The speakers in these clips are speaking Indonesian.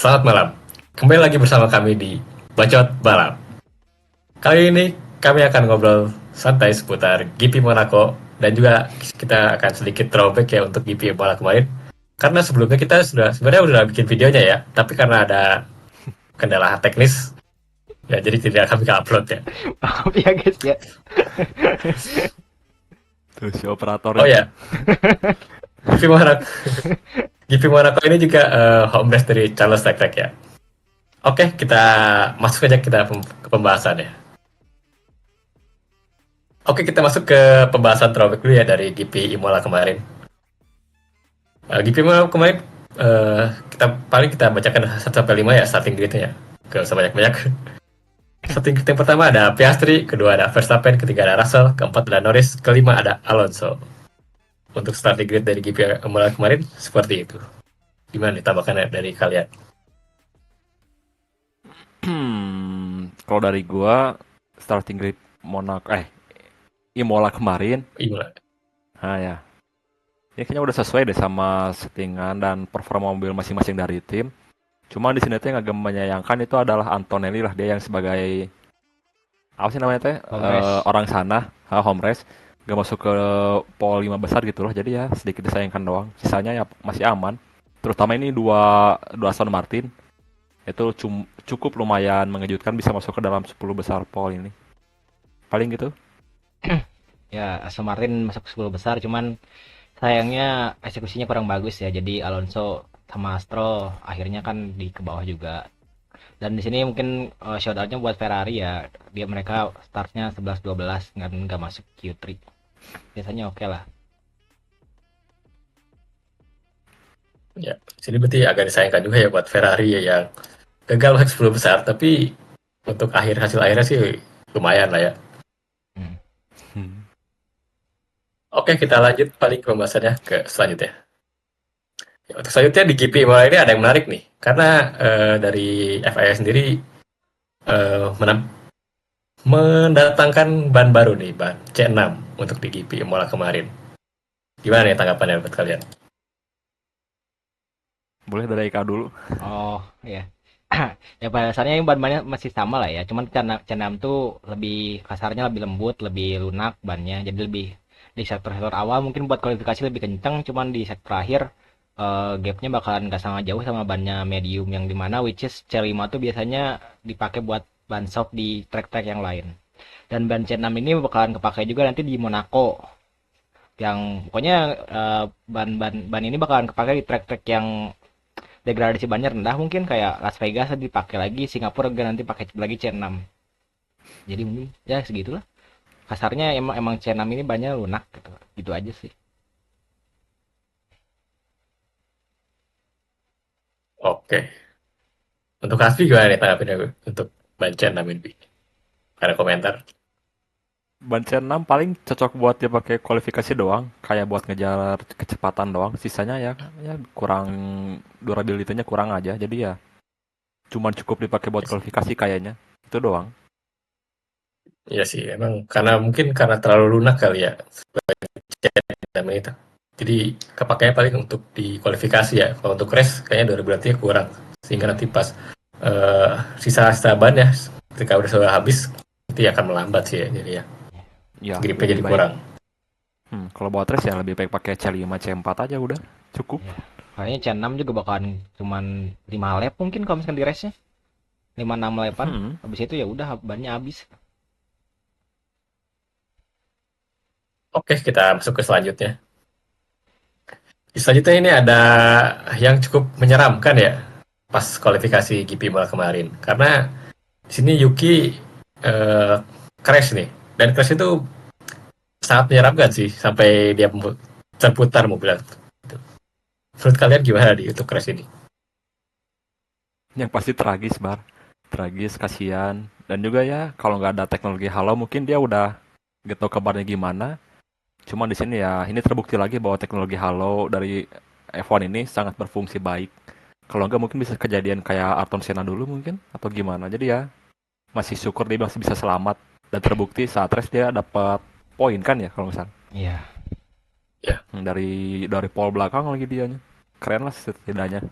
Selamat malam. Kembali lagi bersama kami di Bacot Balap. Kali ini kami akan ngobrol santai seputar GP Monaco dan juga kita akan sedikit throwback ya untuk GP Monaco kemarin. Karena sebelumnya kita sebenarnya udah bikin videonya ya, tapi karena ada kendala teknis ya jadi tidak kami upload ya. Maaf ya guys ya. Tuh si Oh operatornya tuh. ya, GP Monaco, GP Monaco ini juga home race dari Charles Leclerc ya. Oke, kita masuk aja ke pembahasan ya. Oke, kita masuk ke pembahasan throwback dulu ya dari GP Imola kemarin. GP Imola kemarin kita bacakan 1 sampai 5 ya starting grid-nya ya. Gak usah banyak-banyak. Starting grid yang pertama ada Piastri, kedua ada Verstappen, ketiga ada Russell, keempat ada Norris, kelima ada Alonso. Untuk starting grid dari GP Imola kemarin seperti itu. Gimana nih tambahkan dari kalian? Kalau dari gua starting grid Monaco Imola kemarin, Imola. nah ya, ini kayaknya udah sesuai deh sama settingan dan performa mobil masing-masing dari tim. Cuma di sini tuh yang agak menyayangkan itu adalah Antonelli lah, dia yang sebagai apa sih namanya teh Home race. orang sana, home race, gak masuk ke pole 5 besar gitu loh. Jadi ya sedikit disayangkan doang. Sisanya ya masih aman. Terutama ini dua Aston Martin itu cukup lumayan mengejutkan bisa masuk ke dalam 10 besar pole ini. Paling gitu. Ya, Aston Martin masuk 10 besar, cuman sayangnya eksekusinya kurang bagus ya. Jadi Alonso sama Stroll akhirnya kan di ke bawah juga. Dan di sini mungkin shout out-nya buat Ferrari ya. Mereka startnya 11-12 nggak masuk Q3. Biasanya oke lah. Ya, sini berarti agak disayangkan juga ya buat Ferrari ya yang gagal masuk 10 besar, tapi untuk hasil akhirnya sih lumayan lah ya. Hmm. Hmm. Oke, kita lanjut paling ke pembahasannya ke selanjutnya. Ya, untuk selanjutnya di GP Imola ini ada yang menarik nih, karena dari FIA sendiri eh, mendatangkan ban baru nih, ban C6 untuk di GP Imola kemarin. Gimana nih tanggapannya buat kalian? Boleh dari Eka dulu. Oh, ya. Ya pada dasarnya yang ban-bannya masih sama lah ya. Cuman C6 tuh lebih kasarnya lebih lembut, lebih lunak bannya. Jadi lebih di sektor-sektor awal mungkin buat kualifikasi lebih kenceng, cuman di sektor akhir gapnya bakalan nggak sama jauh sama bannya medium yang dimana which is C5 tuh biasanya dipakai buat ban soft di track-track yang lain. Dan ban C6 ini bakalan kepakai juga nanti di Monaco. Yang pokoknya ban ini bakalan kepakai di track-track yang degradasi bannya rendah mungkin kayak Las Vegas dipakai lagi, Singapura juga nanti pakai lagi C6. Jadi mungkin ya segitulah. Kasarnya emang C6 ini banyak lunak gitu. Gitu aja sih. Oke, untuk Hasbi gimana nih tanggapannya untuk ban C6 ini? Ada komentar? Ban C6 paling cocok buat dia pakai kualifikasi doang, kayak buat ngejar kecepatan doang. Sisanya ya kurang durability-nya kurang aja. Jadi ya cuman cukup dipakai buat kualifikasi kayaknya. Itu doang. Iya sih, emang karena terlalu lunak kali ya C6 itu. Jadi kepakainya paling untuk di kualifikasi ya. Kalau untuk race kayaknya durability-nya kurang. Sehingga nanti pas eh, sisa-sisa ban ya ketika sudah habis itu akan melambat sih ya. Jadi ya Ya gripnya lebih jadi baik. kurang. Kalau buat race ya lebih baik pakai C5, C4 aja udah cukup. Ya. Kayaknya C6 juga bakalan cuman 5 lap mungkin kalau misalkan di race-nya. 5-6 lapan. Hmm. Habis itu ya udah bannya habis. Oke, kita masuk ke selanjutnya. Di selanjutnya ini ada yang cukup menyeramkan ya pas kualifikasi GP Imola kemarin. Karena di sini Yuki eh, crash nih. Dan crash itu sangat menyeramkan sih sampai dia terputar mobilnya. Menurut kalian gimana di untuk crash ini? Yang pasti tragis, Bar. Tragis, kasihan. Dan juga ya, kalau nggak ada teknologi halo, mungkin dia udah gak tahu kabarnya gimana. Cuma di sini ya, ini terbukti lagi bahwa teknologi halo dari F1 ini sangat berfungsi baik. Kalau nggak mungkin bisa kejadian kayak Ayrton Senna dulu mungkin, atau gimana. Jadi ya, masih syukur dia masih bisa selamat. Dan terbukti saat race dia dapat poin kan ya, kalau misalnya. Iya. Ya, Dari pole belakang lagi dianya. Keren lah setidaknya.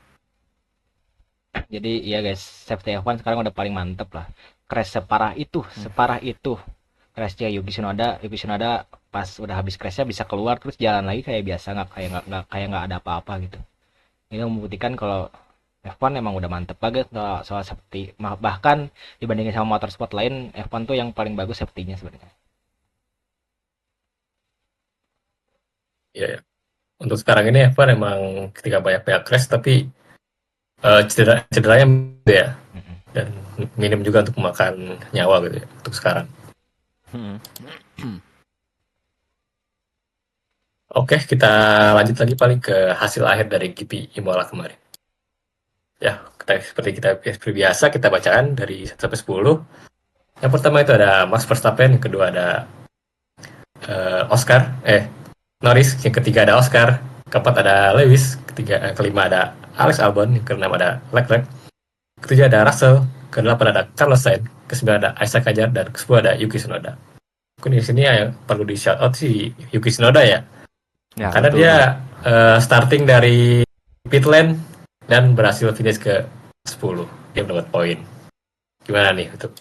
Jadi iya guys, safety F1 sekarang udah paling mantep lah. Crash separah itu. Crashnya Yuki Tsunoda pas udah habis crashnya bisa keluar terus jalan lagi kayak biasa, nggak ada apa-apa gitu. Ini membuktikan kalau F1 emang udah mantep banget soal safety. Bahkan dibandingin sama motorsport lain, F1 tuh yang paling bagus safety-nya sebenarnya. Ya, ya. Untuk sekarang ini F1 emang ketika banyak-banyak crash tapi cederanya ya, Mm-mm. dan minim juga untuk memakan nyawa gitu ya untuk sekarang. Hmm. Oke, kita lanjut lagi paling ke hasil akhir dari GP Imola kemarin. Ya, seperti kita seperti biasa kita bacaan dari 1 sampai 10. Yang pertama itu ada Max Verstappen, yang kedua ada Oscar, Norris, yang ketiga ada Oscar, keempat ada Lewis, kelima ada Alex Albon, yang keenam ada Leclerc, ketujuh ada Russell, kedelapan ada Carlos Sainz, kesembilan ada Isaac Hadjar, dan kesepuluh ada Yuki Tsunoda. Mungkin di sini yang perlu di shout out si Yuki Tsunoda ya, Ya, karena betul, dia Bar. starting dari pit lane dan berhasil finish ke 10. Dia mendapat poin. Gimana nih untuk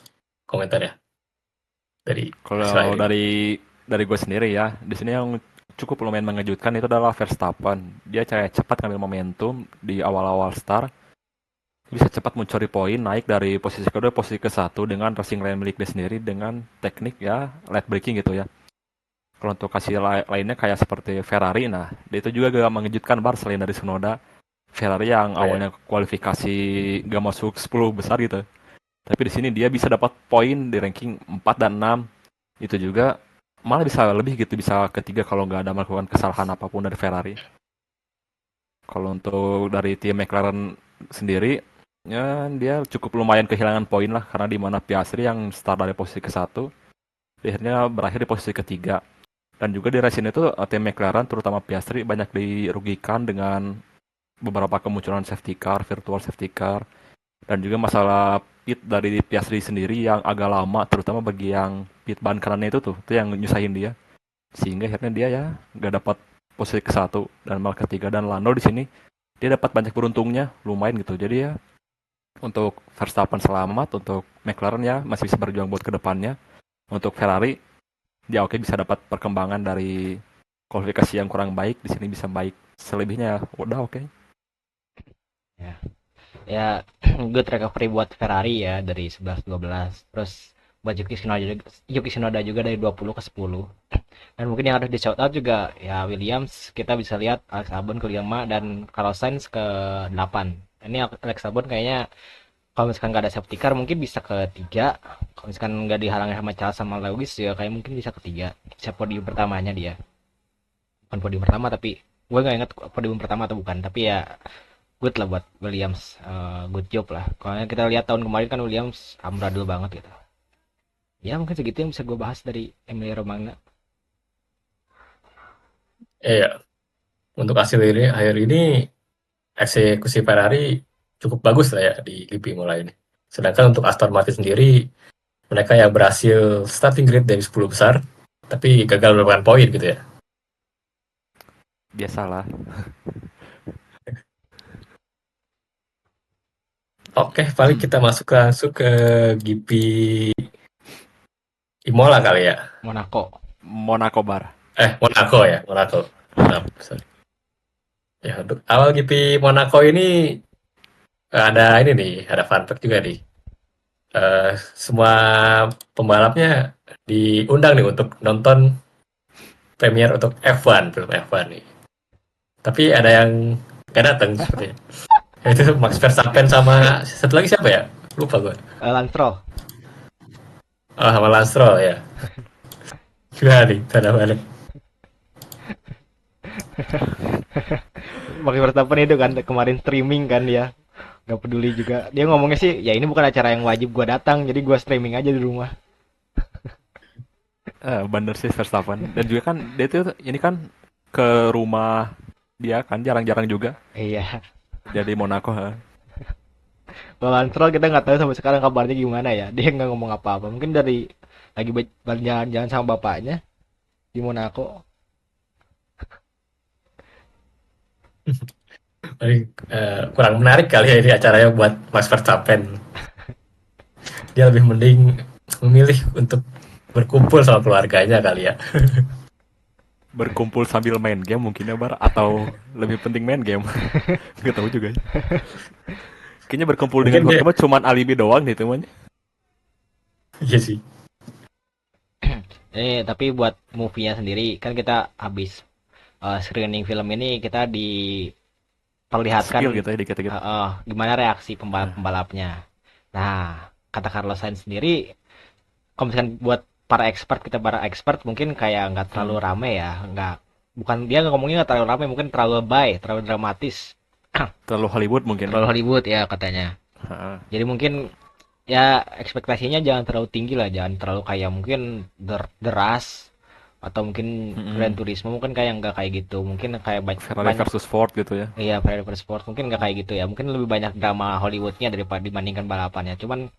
komentarnya dari hasil Kalau akhir ini? dari gue sendiri ya, di sini yang cukup lumayan mengejutkan itu adalah Verstappen. Dia kayak cepat ngambil momentum di awal-awal start, bisa cepat mencuri poin, naik dari posisi kedua posisi ke satu dengan racing lane milik dia sendiri dengan teknik ya late braking gitu ya. Kalau untuk kasih lainnya kayak seperti Ferrari, nah dia itu juga gak mengejutkan bar selain dari Tsunoda. Ferrari yang Oh, ya. awalnya kualifikasi gak masuk 10 besar gitu. Tapi di sini dia bisa dapat poin di ranking 4 dan 6. Itu juga malah bisa lebih gitu, bisa ketiga kalau nggak ada melakukan kesalahan apapun dari Ferrari. Kalau untuk dari tim McLaren sendiri, ya dia cukup lumayan kehilangan poin lah karena di mana Piastri yang start dari posisi ke satu, akhirnya berakhir di posisi ketiga. Dan juga di race ini tuh tim McLaren terutama Piastri banyak dirugikan dengan beberapa kemunculan safety car, virtual safety car, dan juga masalah pit dari Piastri sendiri yang agak lama, terutama bagi yang pit ban kanannya itu yang nyusahin dia. Sehingga akhirnya dia ya nggak dapat posisi ke satu dan malah ketiga, dan Lando di sini dia dapat banyak beruntungnya lumayan gitu. Jadi ya untuk Verstappen selamat, untuk McLaren ya masih bisa berjuang buat kedepannya. Untuk Ferrari ya oke bisa dapat perkembangan dari kualifikasi yang kurang baik, di sini bisa baik. Selebihnya udah oke. Ya, ya good recovery buat Ferrari ya dari 11-12. Terus buat Yuki Tsunoda juga dari 20 ke 10. Dan mungkin yang harus di shout out juga ya Williams, kita bisa lihat Alex Albon ke 5 dan Carlos Sainz ke 8. Ini Alex Albon kayaknya kalau misalkan nggak ada safety car mungkin bisa ke 3. Kalau misalkan nggak dihalangi sama Charles sama Lewis ya kayak mungkin bisa ke 3. Bisa podium pertamanya dia. Bukan podium pertama tapi gue nggak ingat podium pertama atau bukan. Tapi ya good lah buat Williams. Good job lah. Kalau kita lihat tahun kemarin kan Williams amburadul banget gitu. Ya mungkin segitu yang bisa gue bahas dari Emilia Romagna. Iya, untuk hasil ini akhir ini eksekusi Ferrari cukup bagus lah ya di GP mulai ini. Sedangkan untuk Aston Martin sendiri, mereka yang berhasil starting grid dari 10 besar, tapi gagal mendapatkan poin gitu ya. Biasalah. Oke, paling kita masuk langsung ke GP Imola kali ya. Monaco. Monaco bar. Monaco ya, Monaco. Maaf, sorry. Ya, untuk awal GP Monaco ini ada ini nih, ada fun fact juga nih. Semua pembalapnya diundang nih untuk nonton premier untuk F1, film F1 nih. Tapi ada yang gak datang sepertinya. Itu Max Verstappen sama satu lagi siapa ya? Lupa gue. Lance Stroll. Oh, sama Lance Stroll ya. Gimana nih, tanda balik. Max Verstappen itu kan kemarin streaming kan dia. Gak peduli juga. Dia ngomongnya sih, ya ini bukan acara yang wajib gua datang, jadi gua streaming aja di rumah. Bener sih Verstappen. Dan juga kan dia tuh ini kan ke rumah dia kan jarang-jarang juga Iya. jadi Monaco. Kalau Lance Stroll kita nggak tahu sampai sekarang kabarnya gimana ya. Dia nggak ngomong apa-apa. Mungkin dari lagi jalan-jalan sama bapaknya di Monaco. Jadi, kurang menarik kali ya ini acaranya buat Max Verstappen. Dia lebih mending memilih untuk berkumpul sama keluarganya kali ya. Berkumpul sambil main game mungkin ya Bar, atau lebih penting main game. Nggak tahu juga ya. Kayaknya berkumpul dengan Mungkin dia, keluarga mah cuman alibi doang gitu teman. iya sih. Tapi buat movie-nya sendiri kan kita habis screening film ini kita diperlihatkan Spill gitu ya dikit-dikit. gimana reaksi Nah, pembalap-pembalapnya. Nah, kata Carlos Sainz sendiri, kalau misalkan buat para expert mungkin kayak nggak terlalu hmm, rame ya, nggak bukan dia nggak ngomongnya nggak terlalu rame, mungkin terlalu lebay, terlalu dramatis, terlalu Hollywood mungkin ya. terlalu Hollywood ya katanya. Heeh. Jadi mungkin ya ekspektasinya jangan terlalu tinggi lah, jangan terlalu kayak mungkin deras atau mungkin Gran Mm-mm. Turismo mungkin kayak nggak kayak gitu, mungkin kayak Ferrari banyak. versus Ford gitu ya. Iya, Private Sport mungkin nggak kayak gitu ya, mungkin lebih banyak drama Hollywoodnya daripada dibandingkan balapannya. Cuman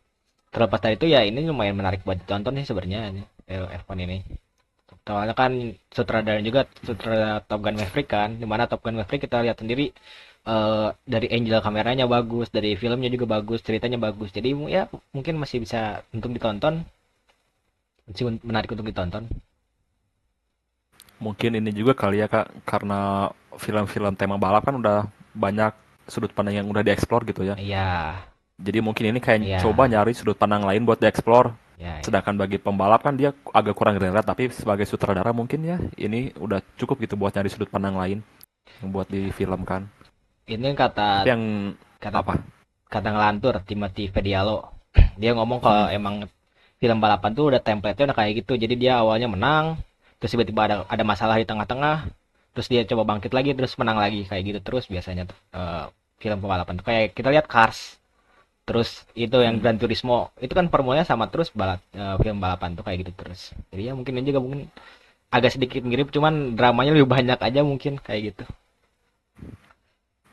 terlepas dari itu ya ini lumayan menarik buat ditonton sih sebenarnya ini F1 ini. Soalnya kan sutradara juga sutradara Top Gun Maverick kan, dimana Top Gun Maverick kita lihat sendiri dari angle kameranya bagus, dari filmnya juga bagus, ceritanya bagus. Jadi ya mungkin masih bisa untuk ditonton, masih menarik untuk ditonton. Mungkin ini juga kali ya Kak, karena film-film tema balap kan udah banyak sudut pandang yang udah dieksplor gitu ya. Iya, Jadi mungkin ini kayak iya, coba nyari sudut pandang lain buat dieksplor. iya, iya. Sedangkan bagi pembalap kan dia agak kurang relate, tapi sebagai sutradara mungkin ya ini udah cukup gitu buat nyari sudut pandang lain yang buat difilmkan. Ini Tapi kata yang kata apa? kata ngelantur Timothy Vedialo. Dia ngomong Hmm, kalau emang film balapan tuh udah template-nya udah kayak gitu. Jadi dia awalnya menang, terus tiba-tiba ada masalah di tengah-tengah, terus dia coba bangkit lagi, terus menang lagi kayak gitu terus biasanya tuh film pembalapan tuh kayak kita lihat Cars. Terus itu yang hmm. Gran Turismo, itu kan formulanya sama terus film balapan tuh kayak gitu terus. Jadi ya mungkin ini juga mungkin agak sedikit mirip, cuman dramanya lebih banyak aja mungkin kayak gitu.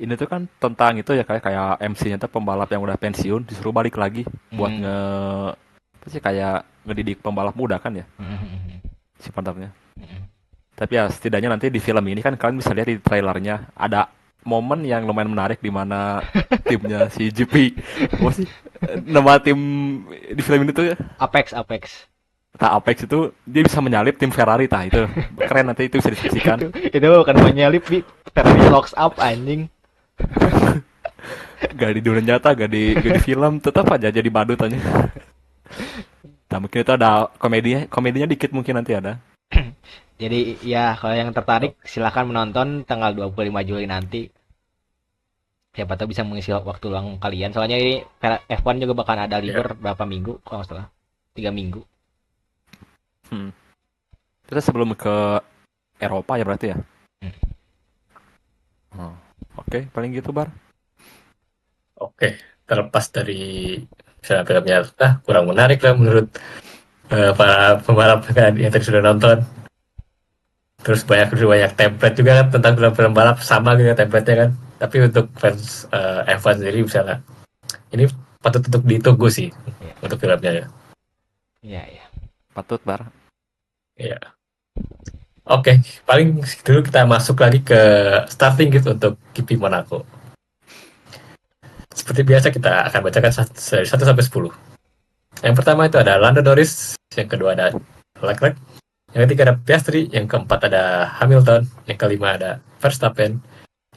Ini tuh kan tentang itu ya kayak MC-nya tuh pembalap yang udah pensiun disuruh balik lagi buat Hmm. apa sih kayak ngedidik pembalap muda kan ya Hmm, hmm, hmm, si partnernya. hmm. Tapi ya setidaknya nanti di film ini kan kalian bisa lihat di trailernya ada momen yang lumayan menarik di mana timnya si GP apa sih nama tim di film ini tuh Apex, Apex. tak Apex itu dia bisa menyalip tim Ferrari tah itu keren nanti itu bisa disaksikan. Itu bukan menyalip di Ferrari locks up anjing. Gak di dunia nyata gak di film tetap aja jadi badut aja. Nah mungkin itu ada komedinya dikit mungkin nanti ada. Jadi ya kalau yang tertarik silahkan menonton tanggal 25 Juli nanti. Siapa tahu bisa mengisi waktu luang kalian. Soalnya ini F1 juga bakal ada Ya. libur berapa minggu kalau nggak salah. 3 minggu. Hmm. Terus sebelum ke Eropa ya berarti ya. Hmm. Oh. Oke, paling gitu Bar. Oke, terlepas dari misalnya filmnya kurang menarik lah menurut para pembalap kan yang tadi sudah nonton. Terus banyak template juga kan tentang film-film balap sama gitu template-nya kan. Tapi untuk fans F1 sendiri misalnya ini patut untuk ditunggu sih Iya, untuk filmnya ya. iya, iya. Patut Bar. Iya. Oke, paling dulu kita masuk lagi ke starting gitu untuk GP Monaco. Seperti biasa kita akan bacakan dari 1 sampai 10. Yang pertama itu ada Lando Norris, yang kedua ada Leclerc, yang ketiga ada Piastri, yang keempat ada Hamilton, yang kelima ada Verstappen,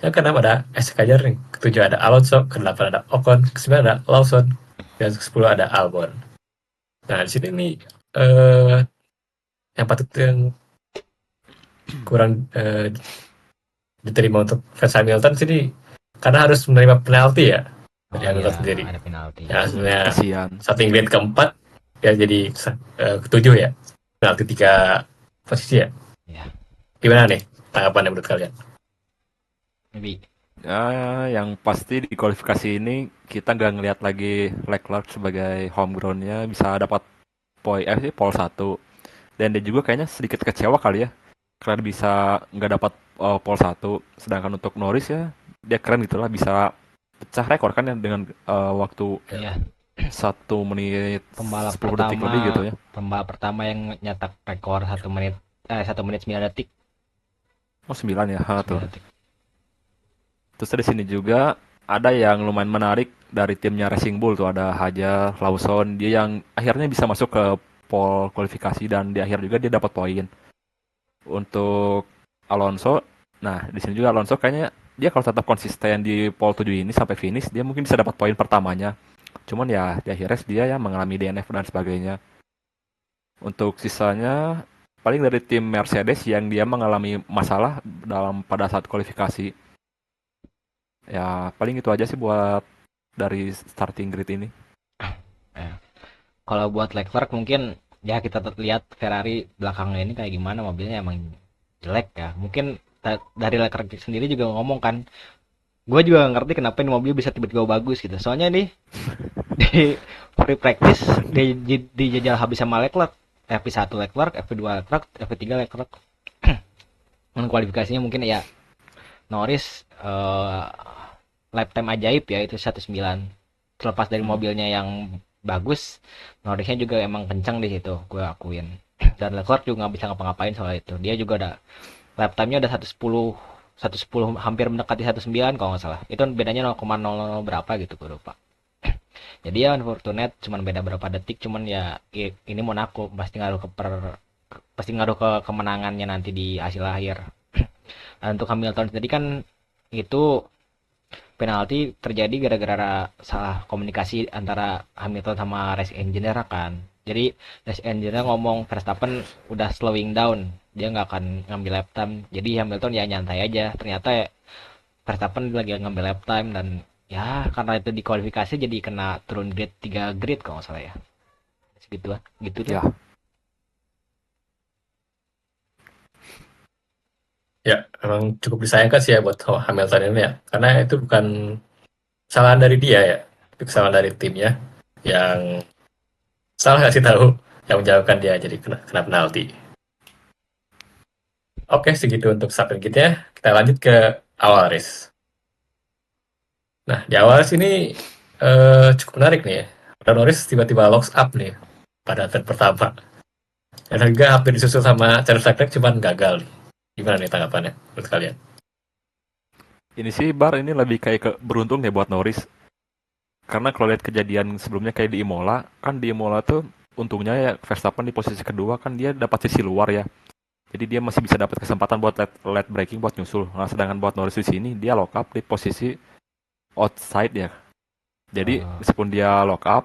yang keenam ada Escajer, yang ketujuh ada Alonso, kedelapan ada Ocon, kesembilan ada Lawson, dan ke-10 ada Albon. Nah, di sini nih yang patut yang kurang diterima untuk fans Hamilton sini karena harus menerima penalti ya dari Oh iya, Hamilton sendiri. ada penalti. Ya, sebenarnya Kasihan. starting grid keempat ya jadi ketujuh ya. Penalti 3 posisi ya. Iya. Gimana nih tanggapannya menurut kalian? Lebih. Ya, yang pasti di kualifikasi ini kita nggak ngelihat lagi Leclerc sebagai homegrown-nya bisa dapat pole 1. Dan dia juga kayaknya sedikit kecewa kali ya karena bisa nggak dapat pole 1. Sedangkan untuk Norris ya dia keren gitulah bisa pecah rekor kan ya dengan waktu Iya. 1 menit Pembalap 10 detik pertama, lebih gitu ya. pembalap pertama yang nyetak rekor 1 menit 1 menit 9 detik. Oh 9 ya, ha, tuh. 9 detik. Terus di sini juga ada yang lumayan menarik dari timnya Racing Bull tuh, ada Hajar, Lawson, dia yang akhirnya bisa masuk ke pole kualifikasi dan di akhir juga dia dapat poin. Untuk Alonso, nah di sini juga Alonso kayaknya dia kalau tetap konsisten di pole 7 ini sampai finish, dia mungkin bisa dapat poin pertamanya. Cuman ya di akhir race dia ya mengalami DNF dan sebagainya. Untuk sisanya paling dari tim Mercedes yang dia mengalami masalah pada saat kualifikasi. Ya paling itu aja sih buat dari starting grid ini. Ya. Kalau buat Leclerc mungkin ya kita lihat Ferrari belakangnya ini kayak gimana, mobilnya emang jelek ya. Mungkin dari Leclerc sendiri juga ngomong kan, gue juga nggak ngerti kenapa ini mobil bisa tiba-tiba bagus gitu. Soalnya nih di free practice dijajal habis sama Leclerc, FP1 Leclerc, FP2 Leclerc, FP3 Leclerc. Kualifikasinya mungkin ya Norris lap time ajaib ya itu 19. Terlepas dari mobilnya yang bagus, Norrisnya juga emang kencang di situ, gue akuin. Dan Leclerc juga nggak bisa ngapa-ngapain soal itu. Dia juga ada lap time-nya udah 110 hampir mendekati 19 kalau nggak salah. Itu bedanya 0,00 berapa gitu gue lupa. Jadi ya unfortunate cuman beda berapa detik, cuman ya ini Monaco pasti ngaruh ke kemenangannya nanti di hasil akhir. Dan untuk Hamilton sendiri kan itu penalti terjadi gara-gara salah komunikasi antara Hamilton sama race engineer kan. Jadi race engineer ngomong Verstappen udah slowing down, dia nggak akan ngambil lap time. Jadi Hamilton ya nyantai aja. Ternyata ya, Verstappen lagi ngambil lap time dan ya karena itu dikualifikasi jadi kena turun grid 3 grid kalau nggak salah ya. Segitu gitu tuh. Ya, Ya, emang cukup disayangkan sih ya buat Hamilton ini ya. Karena itu bukan kesalahan dari dia ya. Itu kesalahan dari timnya yang salah kasih tahu yang menjauhkan dia jadi kena penalti. Oke, segitu untuk starting kitnya. Kita lanjut ke awal race. Nah, di awal race ini cukup menarik nih ya. Ada Norris tiba-tiba locks up nih pada turn pertama. Dan juga hampir disusul sama Charles Leclerc cuman gagal nih. Gimana nih tanggapannya menurut kalian? ini sih Bar ini lebih kayak ke beruntung ya buat Norris. Karena kalau lihat kejadian sebelumnya kayak di Imola, kan di Imola tuh untungnya ya Verstappen di posisi kedua kan dia dapat sisi luar ya. Jadi dia masih bisa dapat kesempatan buat late braking buat nyusul. Nah, sedangkan buat Norris di sini dia lock up di posisi outside ya. Jadi meskipun dia lock up,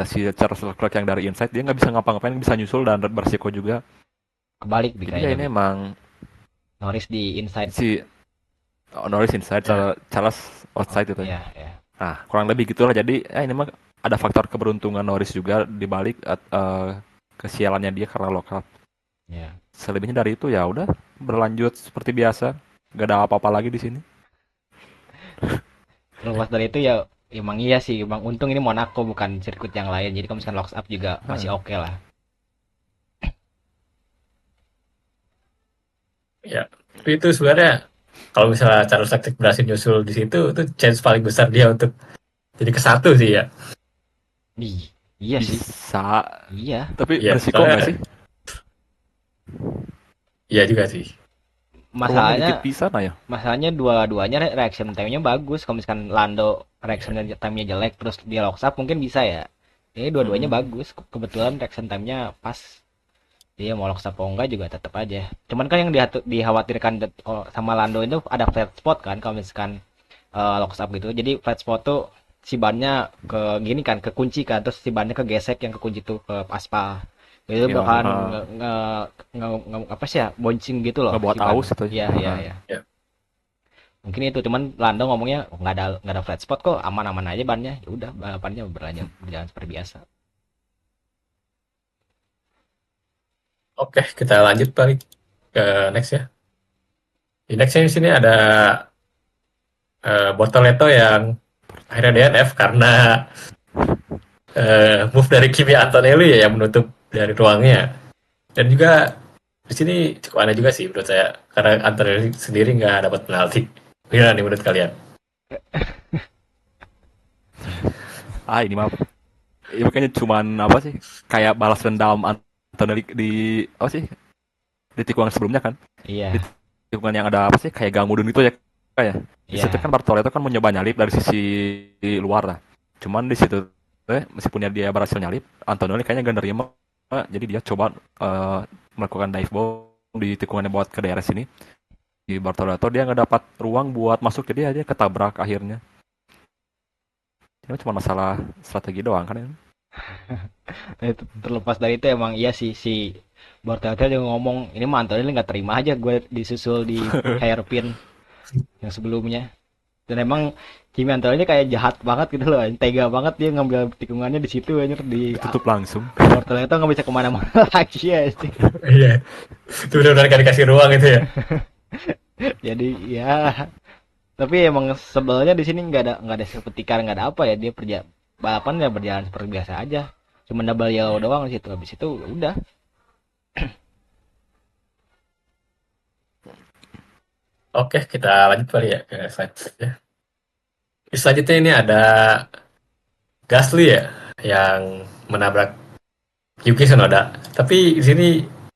si Charles Leclerc yang dari inside dia nggak bisa ngapa-ngapain, bisa nyusul dan bersiko juga. Kebalik Jadi kayaknya. ya ini emang Norris di inside. si Norris inside, Charles outside itu. Iya, ya. Nah, kurang lebih gitulah. Jadi ini mah ada faktor keberuntungan Norris juga di balik kesialannya dia karena lock up. Ya. Selebihnya dari itu ya udah berlanjut seperti biasa. Gak ada apa-apa lagi di sini. Terlepas dari itu ya emang iya sih, emang untung ini Monaco bukan sirkuit yang lain. Jadi kalau misalkan locks up juga masih oke lah. Ya, tapi itu sebenarnya kalau misalnya Charles Leclerc berhasil nyusul di situ, itu chance paling besar dia untuk jadi ke-1 sih ya. Iya sih. Bisa. Iya. Tapi Iya, berisiko soalnya- nggak sih? Iya juga sih. Ruangnya dikit Masalahnya pisan ya. masalahnya dua-duanya reaction time-nya bagus. Kalau misalkan Lando reaction time-nya jelek terus dia locks up mungkin bisa ya. Ini dua-duanya bagus. Kebetulan reaction time-nya pas. Dia mau locks up atau enggak juga tetap aja. Cuman kan yang dikhawatirkan sama Lando itu ada flat spot kan kalau misalkan locks up gitu. Jadi flat spot tuh si bannya ke gini kan, kekunci kan, terus si bannya kegesek yang kekunci tuh ke aspal. Itu Iya, bakalan apa sih ya, boncing gitu loh. Ngebuat si ban. aus itu. Iya, iya, iya. Ya. Mungkin itu cuman Lando ngomongnya nggak ada flat spot kok, aman-aman aja bannya. Ya udah balapannya berjalan seperti biasa. Oke, kita lanjut balik ke next ya. Di nextnya di sini ada Bortoleto yang akhirnya DNF karena move dari Kimi Antonelli ya yang menutup dari ruangnya. Dan juga di sini cukup aneh juga sih menurut saya karena Antonelli sendiri nggak dapat penalti. Gimana nih menurut kalian? Ini mah ini makanya cuman apa sih? Kayak balas dendam Antonelli di apa sih? Di tikungan sebelumnya kan? Iya. Tikungan yang ada apa sih? Kayak Gamudun itu ya. ya. Di situ kan Iya. Bartoletta kan mau nyoba nyalip dari sisi luar lah. Cuman di situ meskipun dia berhasil nyalip, Antonelli kayaknya gak nerima. Jadi dia coba melakukan dive bomb di tikungannya buat ke daerah sini. Di Bartoletta dia nggak dapat ruang buat masuk, jadi aja ketabrak akhirnya. Ini cuma masalah strategi doang kan ya. Nah, itu terlepas dari itu emang iya sih si Borteltel juga ngomong ini mantan ini nggak terima aja gue disusul di hairpin yang sebelumnya. Dan emang Kimi Antonelli kayak jahat banget gitu loh, tega banget dia ngambil tikungannya di situ anjir di Ditutup langsung. Borteleta nggak bisa kemana-mana lagi ya sih. Iya. Itu benar-benar gak dikasih ruang itu ya. Jadi ya tapi emang sebelnya di sini nggak ada safety car nggak ada apa ya dia balapan ya berjalan seperti biasa aja. Cuma double yellow doang di situ habis itu udah. Oke, kita lanjut kali ya ke slide selanjutnya. Selanjutnya ini ada Gasly ya yang menabrak Yuki Tsunoda. Tapi di sini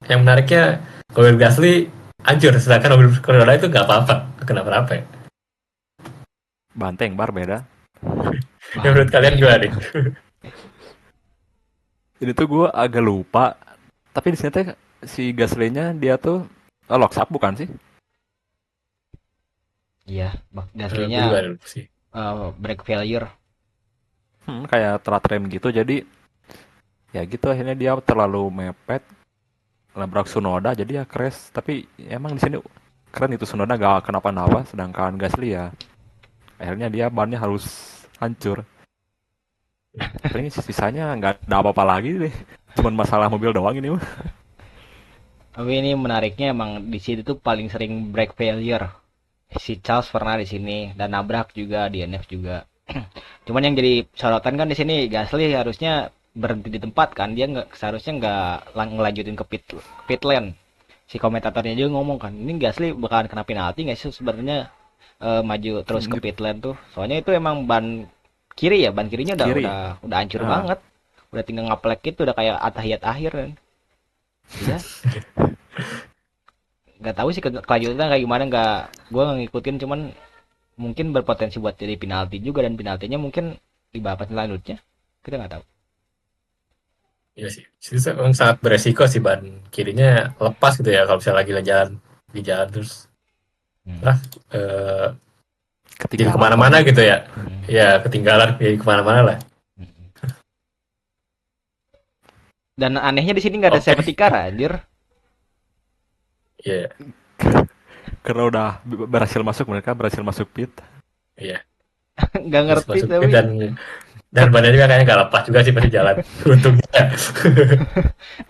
yang menariknya mobil Gasly hancur, sedangkan mobil Tsunoda itu nggak apa-apa, kenapa-napa ya. Banteng bar beda. Ya menurut kalian gimana nih? Ini tuh gue agak lupa. Tapi di sini teh si Gasly-nya dia tuh lock up bukan sih? Iya, Gue juga Gasly-nya lupa sih. brake failure. Kayak telat rem gitu. Jadi ya gitu akhirnya dia terlalu mepet nabrak Tsunoda jadi ya crash. Tapi emang di sini keren itu Tsunoda gak kenapa-napa, sedangkan Gasly ya akhirnya dia bannya harus hancur. Tapi ini sisanya nggak ada apa-apa lagi deh. Cuman masalah mobil doang ini mah. Tapi ini menariknya emang di sini tuh paling sering brake failure. Si Charles pernah di sini dan nabrak juga DNF juga. Cuman yang jadi sorotan kan di sini Gasly harusnya berhenti di tempat kan dia nggak seharusnya nggak ngelanjutin ke pit lane. Si komentatornya juga ngomong kan ini Gasly bakalan kena penalti nggak sih sebenarnya maju terus ke pit lane tuh. Soalnya itu emang ban kiri ya ban kirinya Kiri. udah hancur Ah. banget. Udah tinggal ngaplek itu udah kayak atahiyat akhir kan. Iya. Nggak tahu sih kelanjutannya kayak gimana nggak gue nggak ngikutin cuman mungkin berpotensi buat jadi penalti juga dan penaltinya mungkin di balapan selanjutnya kita nggak tahu. Iya sih. Itu memang sangat beresiko sih ban kirinya lepas gitu ya kalau misalnya lagi jalan di jalan terus Hmm. eh jadi Ketinggalan. kemana-mana gitu ya. Hmm. Ya ketinggalan jadi kemana-mana lah. Dan anehnya di sini nggak ada Oke. safety car anjir. Iya, Karena udah berhasil masuk, mereka berhasil masuk pit. iya. Nggak Terus ngerti masuk tapi dan badannya juga kayaknya nggak lepas juga sih pas jalan. Untungnya.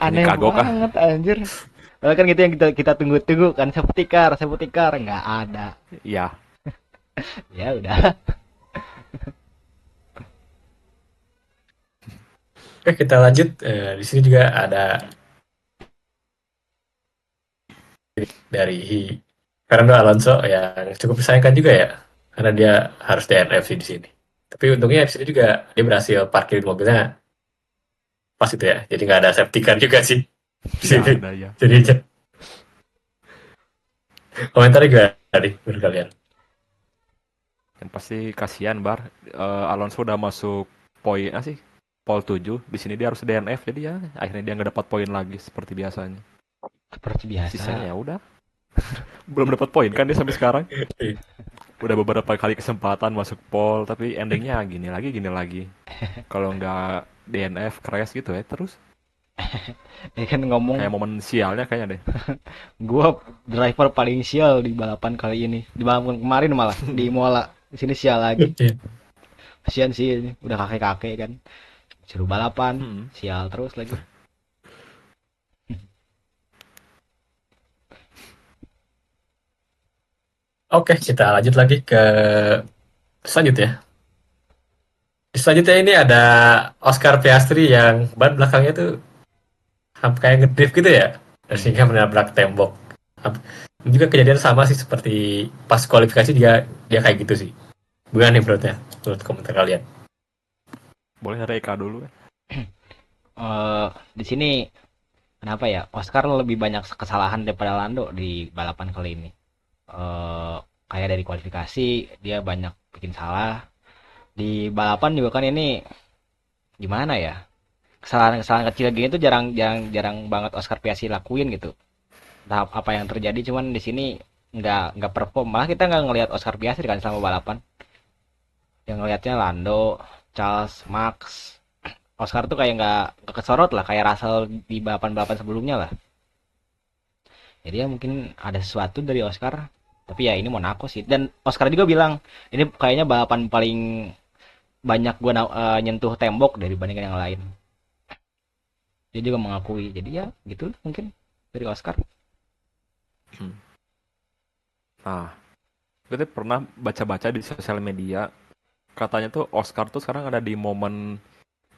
aneh kagok kah? banget anjir. Padahal kan gitu yang kita tunggu-tunggu kan safety car nggak ada. Iya. Ya udah. Oke, kita lanjut. Di sini juga ada dari Fernando Alonso yang cukup disayangkan juga ya, karena dia harus DNF sih di sini. Tapi untungnya di sini juga dia berhasil parkir mobilnya pas itu ya, jadi nggak ada safety car juga sih di Iya, sini. ada ya. Jadi komentarnya gimana nih menurut kalian? Yang pasti kasihan bar. Alonso udah masuk poin sih. Pole 7. Di sini dia harus DNF jadi ya akhirnya dia nggak dapat poin lagi seperti biasanya. Seperti biasa. Sisanya ya udah. Belum dapat poin kan dia sampai sekarang. Udah beberapa kali kesempatan masuk pole tapi endingnya gini lagi. Kalau nggak DNF crash gitu ya terus. Ya kan ngomong Kayak momen sialnya kayaknya deh. gua driver paling sial di balapan kali ini. Di balapan kemarin malah di Imola. Di sini sial lagi. Kasihan sih ini. Udah kakek-kakek kan. Suruh balapan, sial terus lagi. Oke, kita lanjut lagi ke selanjutnya. Selanjutnya ini ada Oscar Piastri yang ban belakangnya tuh kayak ngedrift gitu ya, sehingga menabrak tembok. Juga kejadian sama sih seperti pas kualifikasi dia kayak gitu sih. Gimana nih menurut komentar kalian? Boleh dari Eka dulu ya. Di sini kenapa ya? Oscar lebih banyak kesalahan daripada Lando di balapan kali ini. kayak dari kualifikasi dia banyak bikin salah. Di balapan juga kan ini gimana ya? Kesalahan-kesalahan kecil gini tuh jarang jarang jarang banget Oscar Piastri lakuin gitu. Entah apa yang terjadi, cuman di sini nggak perform. Malah kita nggak ngelihat Oscar Piastri kan selama balapan. Yang ngelihatnya Lando, Charles, Max, Oscar tuh kayak nggak kesorot lah kayak Russell di balapan-balapan sebelumnya lah. Jadi ya mungkin ada sesuatu dari Oscar. Tapi ya ini Monaco sih. Dan Oscar juga bilang ini kayaknya balapan paling banyak gua nyentuh tembok dari bandingkan yang lain. Dia juga mengakui. Jadi ya gitu mungkin dari Oscar. Hmm. Nah, kita pernah baca-baca di sosial media, katanya tuh Oscar tuh sekarang ada di momen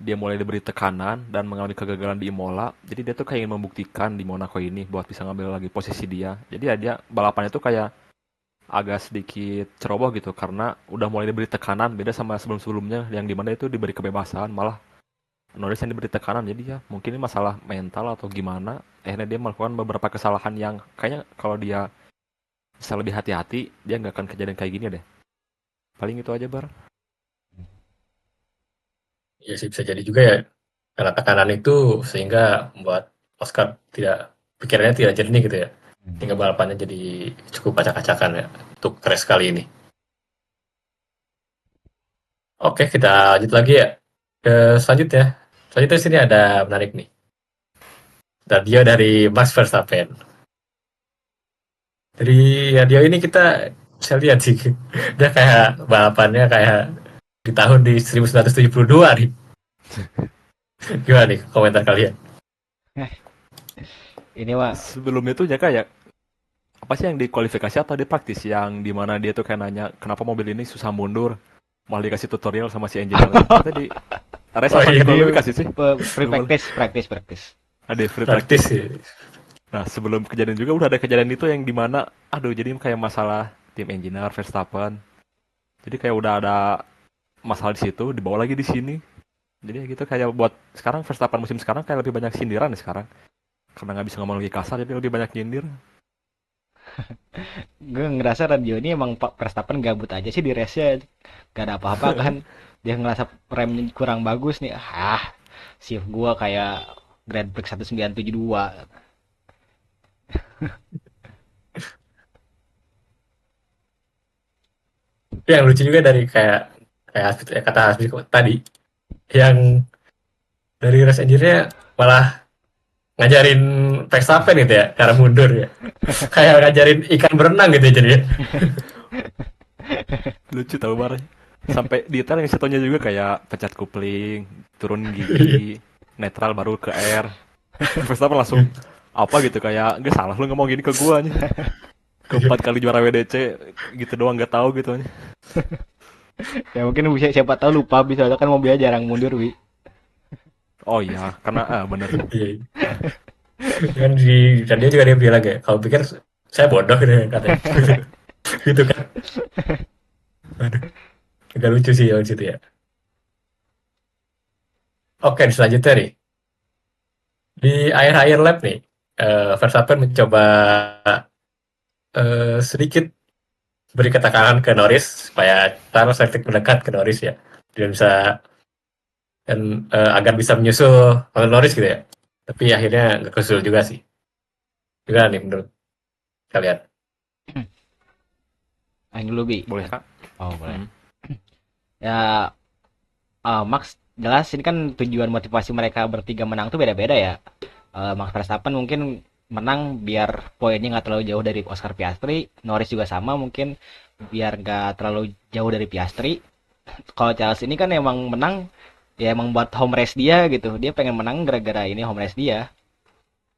dia mulai diberi tekanan dan mengalami kegagalan di Imola. Jadi dia tuh kayak ingin membuktikan di Monaco ini buat bisa ngambil lagi posisi dia. Jadi ya dia balapannya tuh kayak agak sedikit ceroboh gitu karena udah mulai diberi tekanan, beda sama sebelum-sebelumnya yang dimana itu diberi kebebasan, malah Norris yang diberi tekanan. Jadi ya mungkin ini masalah mental atau gimana, akhirnya dia melakukan beberapa kesalahan yang kayaknya kalau dia bisa lebih hati-hati dia nggak akan kejadian kayak gini deh. Paling itu aja, Bar. Ya sih bisa jadi juga ya, karena tekanan itu sehingga membuat Oscar pikirannya tidak jernih gitu ya. Sehingga balapannya jadi cukup acak-acakan ya untuk race kali ini. Oke, kita lanjut lagi ya ke selanjutnya. Selanjutnya sini ada menarik nih. Radio dari Max Verstappen. Dari radio ini saya lihat sih dia kayak balapannya kayak di tahun di 1972 nih. Gimana nih komentar kalian? Ini mah Sebelumnya tuh ya kayak apa sih yang di kualifikasi atau di praktis yang dimana dia tuh kayak nanya kenapa mobil ini susah mundur, malah dikasih tutorial sama si engineer. Ternyata di race Oh apa ini kualifikasi sih? free practice. Ada free praktis practice. sih. Nah, sebelum kejadian juga udah ada kejadian itu yang dimana, aduh, jadi kayak masalah tim engineer Verstappen. Jadi kayak udah ada masalah di situ, dibawa lagi di sini. Jadi ya gitu kayak buat sekarang Verstappen musim sekarang kayak lebih banyak sindiran nih sekarang. Karena nggak bisa ngomong lagi kasar, jadi lebih banyak nyindir. Gue ngerasa radio ini emang Pak Verstappen gabut aja sih di race-nya. Gak ada apa-apa kan. Dia ngerasa remnya kurang bagus nih. Shift gua kayak Grand Prix 1972. Tapi yang lucu juga dari kayak kata Hasbi tadi, yang dari race engineer-nya malah ngajarin Verstappen gitu ya, cara mundur ya. Kayak ngajarin ikan berenang gitu ya jadinya. Lucu tau Bar. Sampai detail yang satunya juga kayak pecat kupling, turun gigi, netral baru ke air. Verstappen langsung apa gitu kayak nggak salah lu ngomong gini ke gua nih. Keempat kali juara WDC gitu doang nggak tahu gitu nih. Ya mungkin bisa siapa tahu lupa bisa kan mobilnya jarang mundur, Wi. Oh iya, karena bener. Iya. Kan dan dia bilang kayak kalau pikir saya bodoh gitu katanya. Gitu kan. Aduh, agak lucu sih yang situ ya. Oke, selanjutnya nih. Di akhir-akhir lap nih, Verstappen mencoba sedikit beri ketekanan ke Norris supaya taruh sedikit mendekat ke Norris ya. Dia bisa agar bisa menyusul Norris gitu ya. Tapi akhirnya nggak kesusul juga sih. Gimana nih menurut kalian? Ayo dulu, Bi. Boleh Kak? Oh, boleh. Hmm. Ya, Max jelas ini kan tujuan motivasi mereka bertiga menang tuh beda-beda ya. Max Verstappen mungkin menang biar poinnya nggak terlalu jauh dari Oscar Piastri. Norris juga sama mungkin biar nggak terlalu jauh dari Piastri. Kalau Charles ini kan emang menang ya emang buat home race dia gitu. Dia pengen menang gara-gara ini home race dia.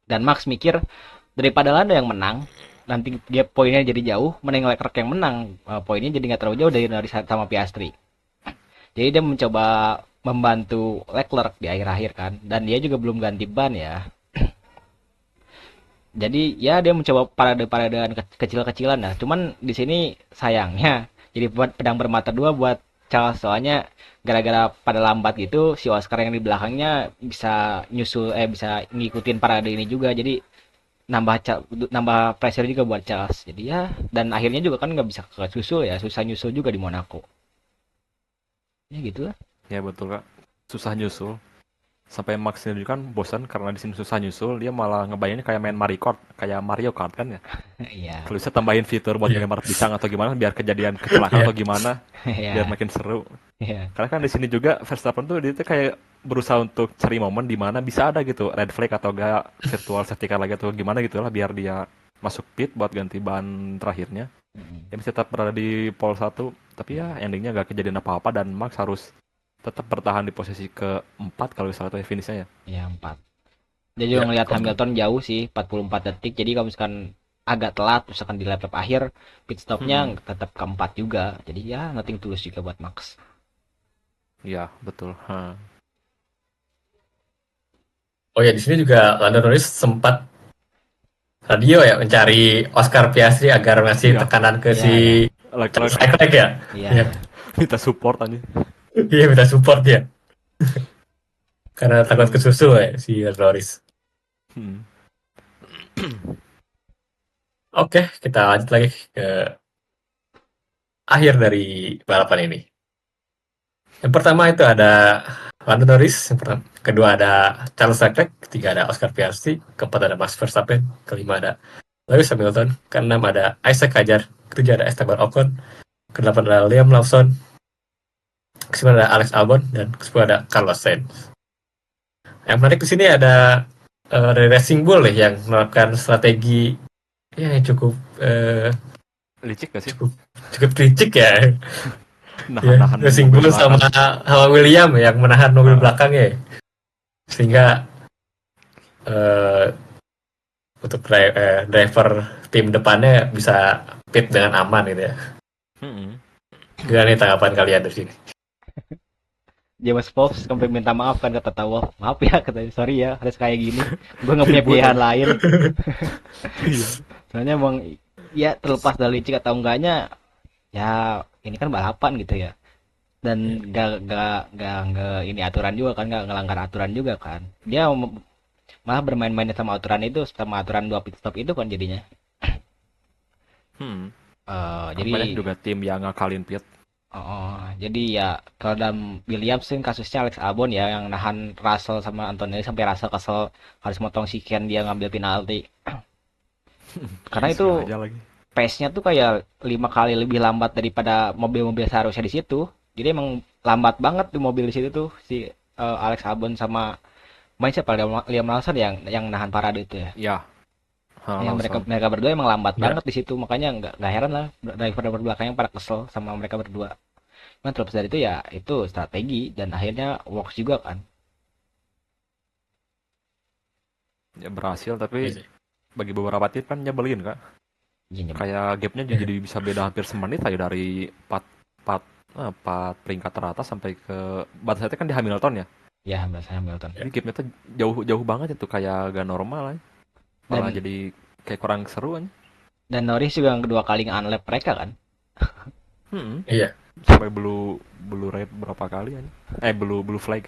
Dan Max mikir daripada Lando yang menang nanti dia poinnya jadi jauh, mending Leclerc yang menang. Poinnya jadi nggak terlalu jauh dari Norris sama Piastri. Jadi dia mencoba membantu Leclerc di akhir-akhir kan, dan dia juga belum ganti ban ya. Jadi ya dia mencoba parade-paradean kecil-kecilan lah. Cuman di sini sayangnya jadi buat pedang bermata dua buat Charles, soalnya gara-gara pada lambat gitu si Oscar yang di belakangnya bisa nyusul bisa ngikutin parade ini juga. Jadi nambah pressure juga buat Charles. Jadi ya, dan akhirnya juga kan nggak bisa susul ya, susah nyusul juga di Monaco. Ya gitu lah. Ya betul Kak. Susah nyusul. Sampai Max sendiri kan bosan karena di sini susah nyusul, dia malah ngebayanginnya kayak main Mario Kart kan ya. Iya. Kalau bisa tambahin fitur buat Iya. ngelempar pisang atau gimana biar kejadian kecelakaan Iya. atau gimana, biar Iya. makin seru. Iya. Karena kan di sini juga Verstappen tuh dia tuh kayak berusaha untuk cari momen di mana bisa ada gitu red flag atau enggak virtual safety car lagi atau gimana gitu lah biar dia masuk pit buat ganti ban terakhirnya. Mm. Dia masih tetap berada di pole 1, tapi ya endingnya nggak kejadian apa-apa dan Max harus tetap bertahan di posisi keempat kalau misalnya tuh finishnya ya. Ya 4. Dia juga Ya, ngelihat kalau Hamilton jauh sih, 44 detik. Jadi kalau misalkan agak telat, misalkan di lap-lap akhir, pit stopnya Hmm. tetap keempat juga. Jadi ya nothing tulus juga buat Max. Iya, betul. oh ya di sini juga Lando Norris sempat radio ya mencari Oscar Piastri agar ngasih Iya. tekanan ke Iya, si iya. Leclerc Leclerc ya. Iya. Iya. minta support aja. Iya minta support dia karena takut kesusul ya si Norris. Hmm. Oke, kita lanjut lagi ke akhir dari balapan ini. Yang pertama itu ada Lando Norris, yang pertama, kedua ada Charles Leclerc, ketiga ada Oscar Piastri, keempat ada Max Verstappen, kelima ada Lewis Hamilton, keenam ada Isaac Hadjar, ketujuh ada Esteban Ocon, kedelapan ada Liam Lawson, kesembilan ada Alex Albon, dan kesepuluh ada Carlos Sainz. Yang menarik di sini ada dari Racing Bull nih yang melakukan strategi yang cukup Licik gak sih? cukup licik ya. Nahan-nahan Racing mobil Bull sama William yang menahan mobil belakangnya, sehingga untuk driver tim depannya bisa pit dengan aman gitu ya. Gimana nih tanggapan kalian di sini? James Fox sampai minta maaf kan kata Wolf. Maaf ya katanya, sorry ya harus kayak gini. Gue nggak punya pilihan lain. Iya. Soalnya emang ya terlepas dari licik atau enggaknya, ya ini kan balapan gitu ya. Dan nggak ini aturan juga kan, nggak ngelanggar aturan juga kan. Dia malah bermain-main sama aturan itu, sama aturan 2 pit stop itu kan jadinya. Jadi banyak juga tim yang ngakalin pit. jadi ya kalau dalam Williams sih kasusnya Alex Albon ya yang nahan Russell sama Antonelli sampai Russell kesel harus motong si Ken dia ngambil penalti. Karena itu Aja lagi. pace-nya tuh kayak 5 kali lebih lambat daripada mobil-mobil seharusnya di situ. Jadi emang lambat banget di mobil di situ tuh si Alex Albon sama main siapa Liam Lawson yang nahan parade itu ya. Ya. Yang mereka berdua emang lambat banget di situ, makanya nggak heran lah driver belakangnya pada kesel sama mereka berdua. Cuman terlepas dari itu ya itu strategi dan akhirnya works juga kan. Ya berhasil tapi bagi beberapa tim kan nyebelin kak. Iya, Kayak gapnya jadi bisa beda hampir semenit aja dari 4 peringkat teratas sampai ke batasnya kan di Hamilton ya. Ya Hamilton. Jadi gapnya tuh jauh banget itu kayak gak normal aja. Malah jadi kayak kurang seru aja. Dan Norris juga yang kedua kali nge-unlap mereka kan. Iya. Sampai blue red berapa kali aja. Blue flag.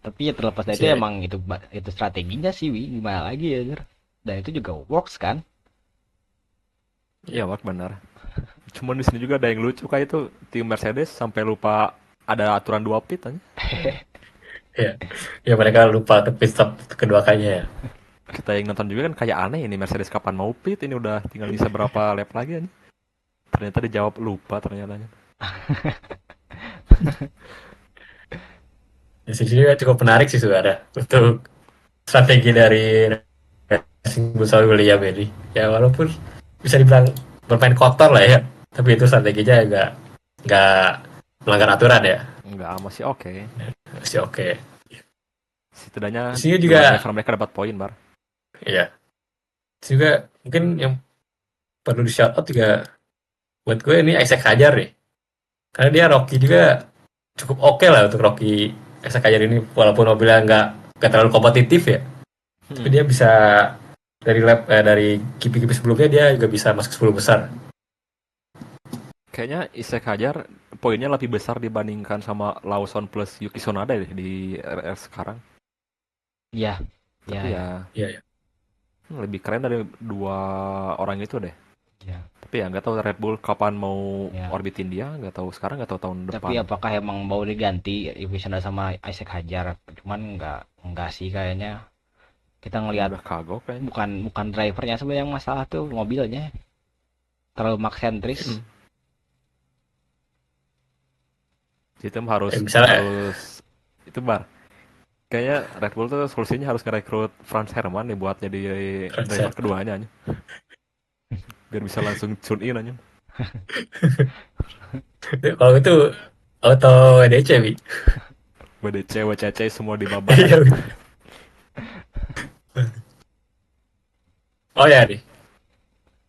Tapi ya terlepas dari itu emang itu strateginya sih gimana lagi ya Zer. Dan itu juga works kan. Iya, benar. Cuman di sini juga ada yang lucu kayak itu tim Mercedes sampai lupa ada aturan 2 pit aja. Ya mereka lupa ke pit stop kedua kalinya ya. Kita yang nonton juga kan kayak aneh ini Mercedes kapan mau pit, ini udah tinggal bisa berapa lap lagi aja. Ternyata dijawab lupa ternyata. Di sini juga cukup menarik sih sebenarnya untuk strategi dari Racing Bull sama William ini. Ya walaupun bisa dibilang bermain kotor lah ya, tapi itu strateginya juga nggak melanggar aturan ya. Enggak, masih oke. Masih oke. Setidaknya di sini juga driver mereka dapat poin, Bar. Iya. Juga mungkin yang perlu di shout out juga buat gue ini Isaac Hadjar nih. Karena dia Rocky juga cukup oke lah untuk Rocky Isaac Hadjar ini walaupun mobilnya nggak terlalu kompetitif ya. Tapi dia bisa dari GP sebelumnya dia juga bisa masuk 10 besar. Kayaknya Isaac Hadjar poinnya lebih besar dibandingkan sama Lawson plus Yuki Tsunoda deh di RS sekarang. Iya. Tapi ya. Iya. Lebih keren dari dua orang itu deh. Ya. Tapi ya nggak tahu Red Bull kapan mau Ya. orbitin dia, nggak tahu sekarang, nggak tahu tahun Tapi depan. apakah emang mau diganti Ivisana sama Isaac Hajar? Cuman nggak sih kayaknya. Kita ngelihat Udah kagok kayaknya. bukan drivernya sebenarnya yang masalah tuh, mobilnya terlalu maksentris. Itu harus Misalnya harus itu bar. Kayaknya Red Bull tuh solusinya harus ngerekrut Franz Hermann nih buat jadi driver konsep. keduanya aja. Biar bisa langsung tune in aja. Kalau itu auto EDC, Bi. BDC, WCC semua di babak. Iya, Bi. Oh ya nih,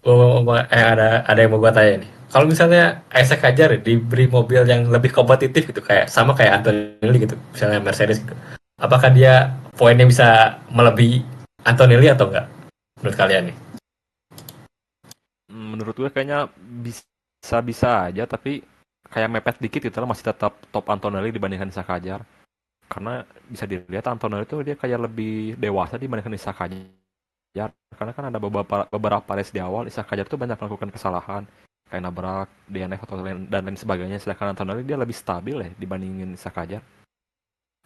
ada yang mau gua tanya nih. Kalau misalnya Isaac Hajar diberi mobil yang lebih kompetitif gitu, kayak sama kayak Antonelli gitu, misalnya Mercedes gitu, apakah dia poinnya bisa melebihi Antonelli atau enggak? Menurut kalian nih? Menurut gue kayaknya bisa-bisa aja, tapi kayak mepet dikit gitu lah, masih tetap top Antonelli dibandingkan Isaac Hajar. Karena bisa dilihat Antonelli itu dia kayak lebih dewasa dibandingkan Isaac Hajar. Karena kan ada beberapa race di awal Isaac Hajar tuh banyak melakukan kesalahan kayak nabrak, DNF atau dan lain sebagainya. Sedangkan Antonelli dia lebih stabil ya dibandingin Isaac Hajar.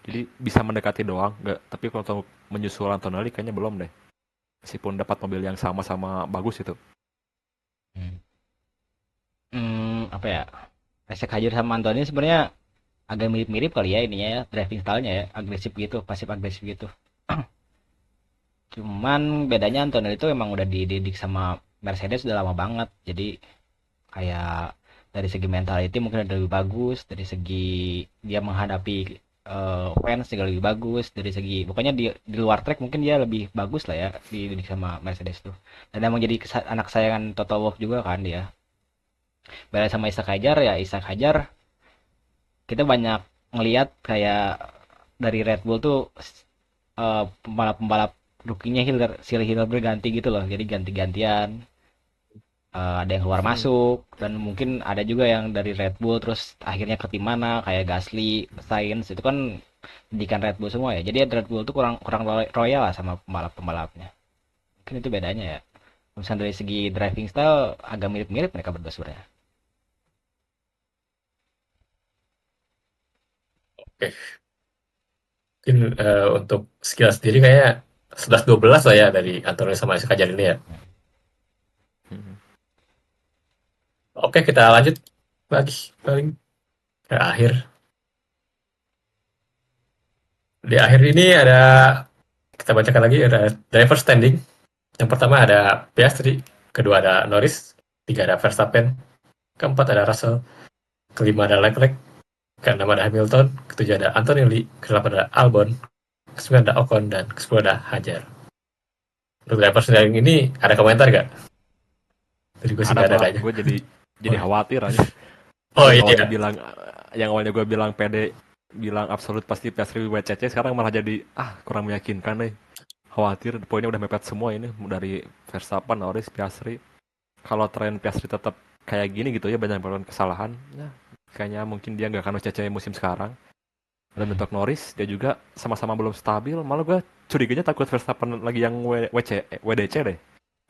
Jadi bisa mendekati doang, nggak. Tapi kalau untuk menyusul Antonelli kayaknya belum deh. Meskipun dapat mobil yang sama-sama bagus itu. Hmm. Apa ya? Isaac Hajar sama Anthony sebenarnya agak mirip-mirip kali ya ininya ya, driving style-nya ya, agresif gitu, pasif agresif gitu. Cuman bedanya Antonelli itu emang udah dididik sama Mercedes udah lama banget. Jadi kayak dari segi mentality mungkin udah lebih bagus, dari segi dia menghadapi fans juga lebih bagus, dari segi pokoknya di luar track mungkin dia lebih bagus lah ya dididik sama Mercedes tuh. Dan emang jadi anak sayangan Toto Wolff juga kan dia. Beda sama Isaac Hajar ya, Isaac Hajar kita banyak ngelihat kayak dari Red Bull tuh pembalap-pembalap rukinya silih berganti gitu loh, jadi ganti-gantian. Ada yang keluar masuk dan mungkin ada juga yang dari Red Bull terus akhirnya ke tim mana kayak Gasly, Sainz itu kan didikan Red Bull semua ya. Jadi Red Bull tuh kurang kurang royal lah sama pembalap-pembalapnya. Mungkin itu bedanya ya. Misalnya dari segi driving style agak mirip-mirip mereka berdua sebenarnya. Oke, mungkin untuk skill sendiri kayaknya 11-12 lah ya dari Antonelli sama Isaac Hajar ini ya. Hmm. Oke, kita lanjut lagi paling ke akhir. Di akhir ini ada kita bacakan lagi ada driver standing. Yang pertama ada Piastri, kedua ada Norris, tiga ada Verstappen, keempat ada Russell, kelima ada Leclerc, keenam ada Hamilton, ketujuh ada Antonelli, kedelapan ada Albon, kesembilan ada Ocon, dan kesepuluh ada Hajar. Untuk driver standing ini ada komentar gak? Tadi gue sih Ada gak ada Pak, kayaknya. gue jadi Oh, khawatir aja. oh Yang awalnya iya, bilang gue bilang pede, bilang absolut pasti Piastri WCC, sekarang malah jadi kurang meyakinkan nih. Khawatir poinnya udah mepet semua ini dari Verstappen, Norris, Piastri. Kalau tren Piastri tetap kayak gini gitu ya, banyak melakukan kesalahan, ya kayaknya mungkin dia nggak akan WCC musim sekarang. Dan untuk Norris dia juga sama-sama belum stabil, malah gue curiganya takut Verstappen lagi yang WDC deh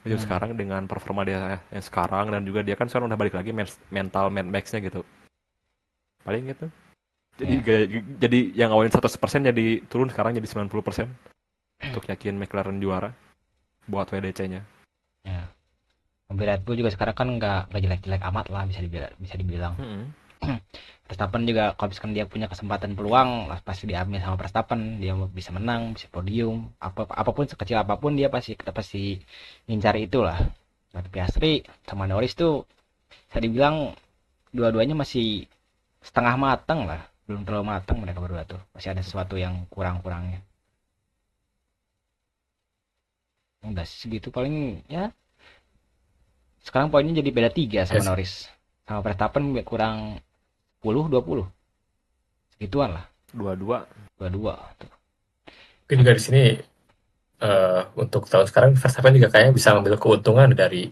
musim Hmm. sekarang dengan performa dia yang sekarang, dan juga dia kan sekarang udah balik lagi mental max-nya gitu paling gitu. Jadi Ya, jadi yang awalnya 100% jadi turun sekarang jadi 90% untuk yakin McLaren juara buat WDC-nya. ya. Mobil Red Bull juga sekarang kan nggak jelek-jelek amat lah bisa dibilang. Hmm. Verstappen juga kalau misalkan dia punya kesempatan peluang lah pasti diambil sama Verstappen, dia bisa menang bisa podium apapun sekecil apapun dia pasti ngincar itu lah. Tapi Piastri sama Norris tuh bisa dibilang dua-duanya masih setengah matang lah, belum terlalu matang mereka berdua tuh, masih ada sesuatu yang kurang-kurangnya. Udah segitu paling ya, sekarang poinnya jadi beda 3 sama yes. Norris, sama Verstappen kurang 10-20 segituan lah, Dua-dua. 22 tuh. Mungkin juga di sini untuk tahun sekarang Verstappen juga kayaknya bisa ambil keuntungan dari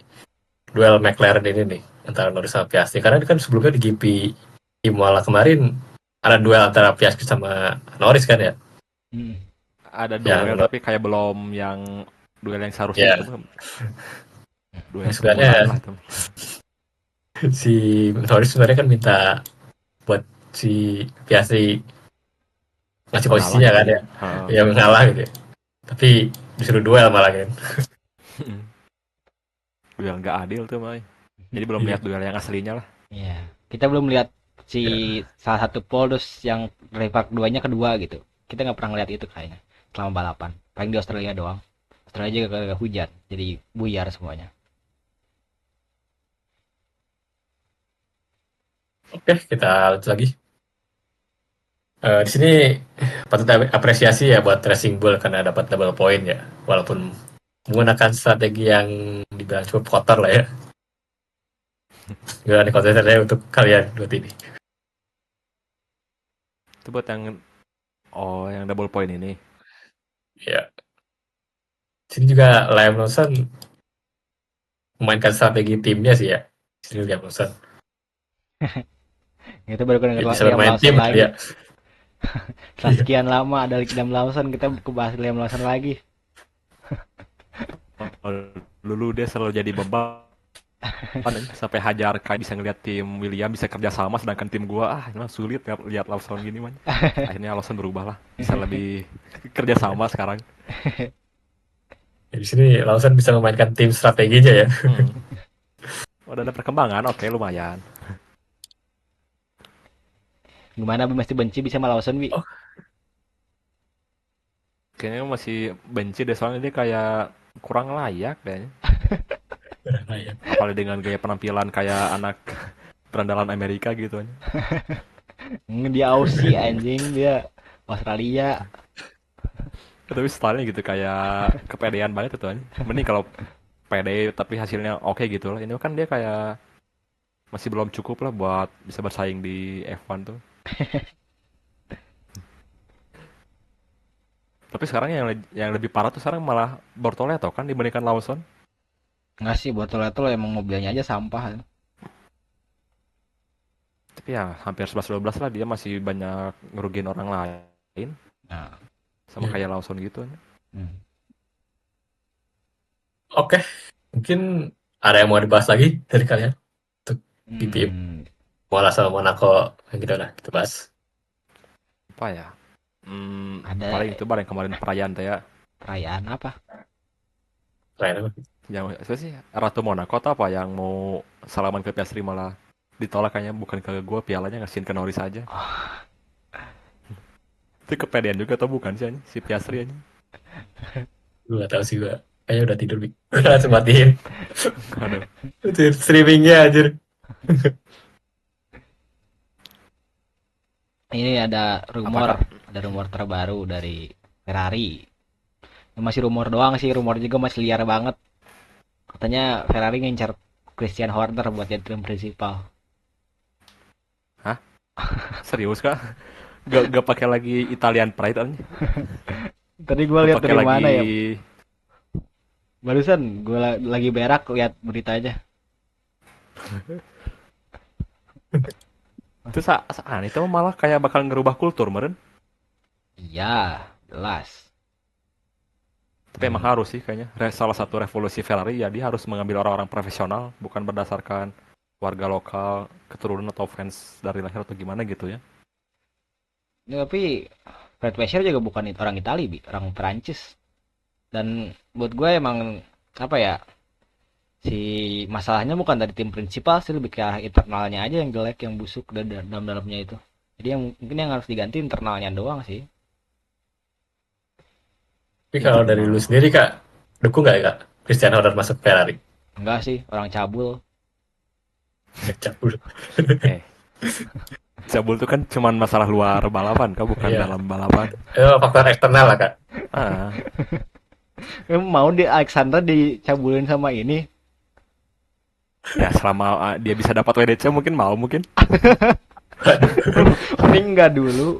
duel McLaren ini nih antara Norris sama Piastri, karena kan sebelumnya di GP Imola kemarin ada duel antara Piastri sama Norris kan ya. Hmm. Ada Yang duel tapi kayak belum yang duel yang seharusnya itu Ya, mah duel sebenarnya pembunuhan lah itu. si Norris sebenarnya kan minta buat si Piastri ngasih Mengalah posisinya gitu kan ya. ya, Heeh. yang ngalah gitu ya. Tapi disuruh duel malah kan. Duel nggak adil tuh mah. Jadi belum Iya. lihat duel yang aslinya lah. Iya. Kita belum lihat si Ya. salah satu pole terus yang dari part 2-nya kedua gitu. Kita nggak pernah ngeliat itu kayaknya selama balapan. Paling di Australia doang. Australia juga kagak hujan, jadi buyar semuanya. Oke, kita lanjut lagi. Di sini patut apresiasi ya buat Racing Bull karena dapat double point ya, walaupun menggunakan strategi yang dibilang cukup kotor lah ya. Gimana nih kontennya untuk kalian buat ini? Itu buat yang double point ini. Ya, sini juga Liam Lawson memainkan strategi timnya sih ya. Sini Liam Lawson. Kita baru Ya, denger bisa Liam bermain Lawson tim kali lagi. ya. Setelah Iya. sekian lama ada Liam Lawson, kita kebahas Liam Lawson lagi. Dulu dia selalu jadi beban sampai Hajar kayak bisa ngeliat tim William bisa kerja sama sedangkan tim gua ini mah sulit lihat Lawson gini man. Akhirnya Lawson berubah lah, bisa lebih kerja sama sekarang. Ya, di sini Lawson bisa memainkan tim strateginya ya. Hmm. Udah ada perkembangan, oke lumayan. Gimana Bi, mesti benci bisa sama Lawson, Bi? Oh, Kayaknya masih benci deh soalnya dia kayak kurang layak kayaknya. ya. Apalagi dengan gaya penampilan kayak anak berandalan Amerika gitu aja. Dia Aussie anjing, dia Australia. Tapi stylenya gitu kayak kepedean banget itu aja. Mending kalau pede tapi hasilnya oke gitu lah. Ini kan dia kayak masih belum cukup lah buat bisa bersaing di F1 tuh. Tapi sekarang yang lebih parah tuh sekarang malah Bortoleto kan dibandingkan Lawson. Nggak sih, botol itu emang mobilnya aja sampah. Tapi ya hampir 11-12 lah dia masih banyak ngerugiin orang lain. Nah, Sama Ya. kayak Lawson gitu. hmm. Oke, mungkin ada yang mau dibahas lagi dari kalian untuk BPM Hmm, Mola sama Monaco yang gitu lah kita bahas. Apa ya? ada Paling itu bareng kemarin perayaan teh ya. perayaan apa? Lain apa? Yang itu sih Ratu Monaco atau apa yang mau salaman ke Piastri malah ditolak kayaknya bukan ke gua pialanya ngasihin ke Norris aja. Itu kepedean juga atau bukan sih anjing, si Piastri aja. Gue gak tahu sih gue. Kayaknya udah tidur, Bik. Gue langsung matiin. Aduh. Streamingnya anjir. Ini Apakah ada rumor terbaru dari Ferrari. Ini masih rumor doang sih, rumor juga masih liar banget. Katanya Ferrari ngincar Christian Horner buat jadi tim prinsipal. serius kah? Gak pakai lagi Italian Pride anjing. Tadi gue Gak lihat pakai dari lagi mana ya? Barusan gue lagi berak lihat berita aja. itu aneh itu malah kayak bakal ngerubah kultur meren. Iya, jelas. Tapi emang harus sih kayaknya. Salah satu revolusi Ferrari ya dia harus mengambil orang-orang profesional bukan berdasarkan warga lokal, keturunan atau fans dari lahir atau gimana gitu ya. Ya, tapi Fred Vasseur juga bukan orang Itali, Bi, orang Perancis. Dan buat gue emang apa ya? Si masalahnya bukan dari tim prinsipal sih, lebih ke internalnya aja yang jelek, yang busuk dan dalam-dalamnya itu. Jadi yang mungkin yang harus diganti internalnya doang sih. Tapi Ya kalau tapi dari lu mah sendiri, Kak, dukung gak, Kak? Cristiano Ronaldo masuk Ferrari? Enggak sih, orang cabul. Cabul. eh Cabul tuh kan cuman masalah luar balapan, kau bukan Iya. dalam balapan. Faktor eksternal lah, Kak. Ah, Mau di Alexander dicabulin sama ini. ya selama dia bisa dapat WDC mungkin mau mungkin. Mending enggak dulu.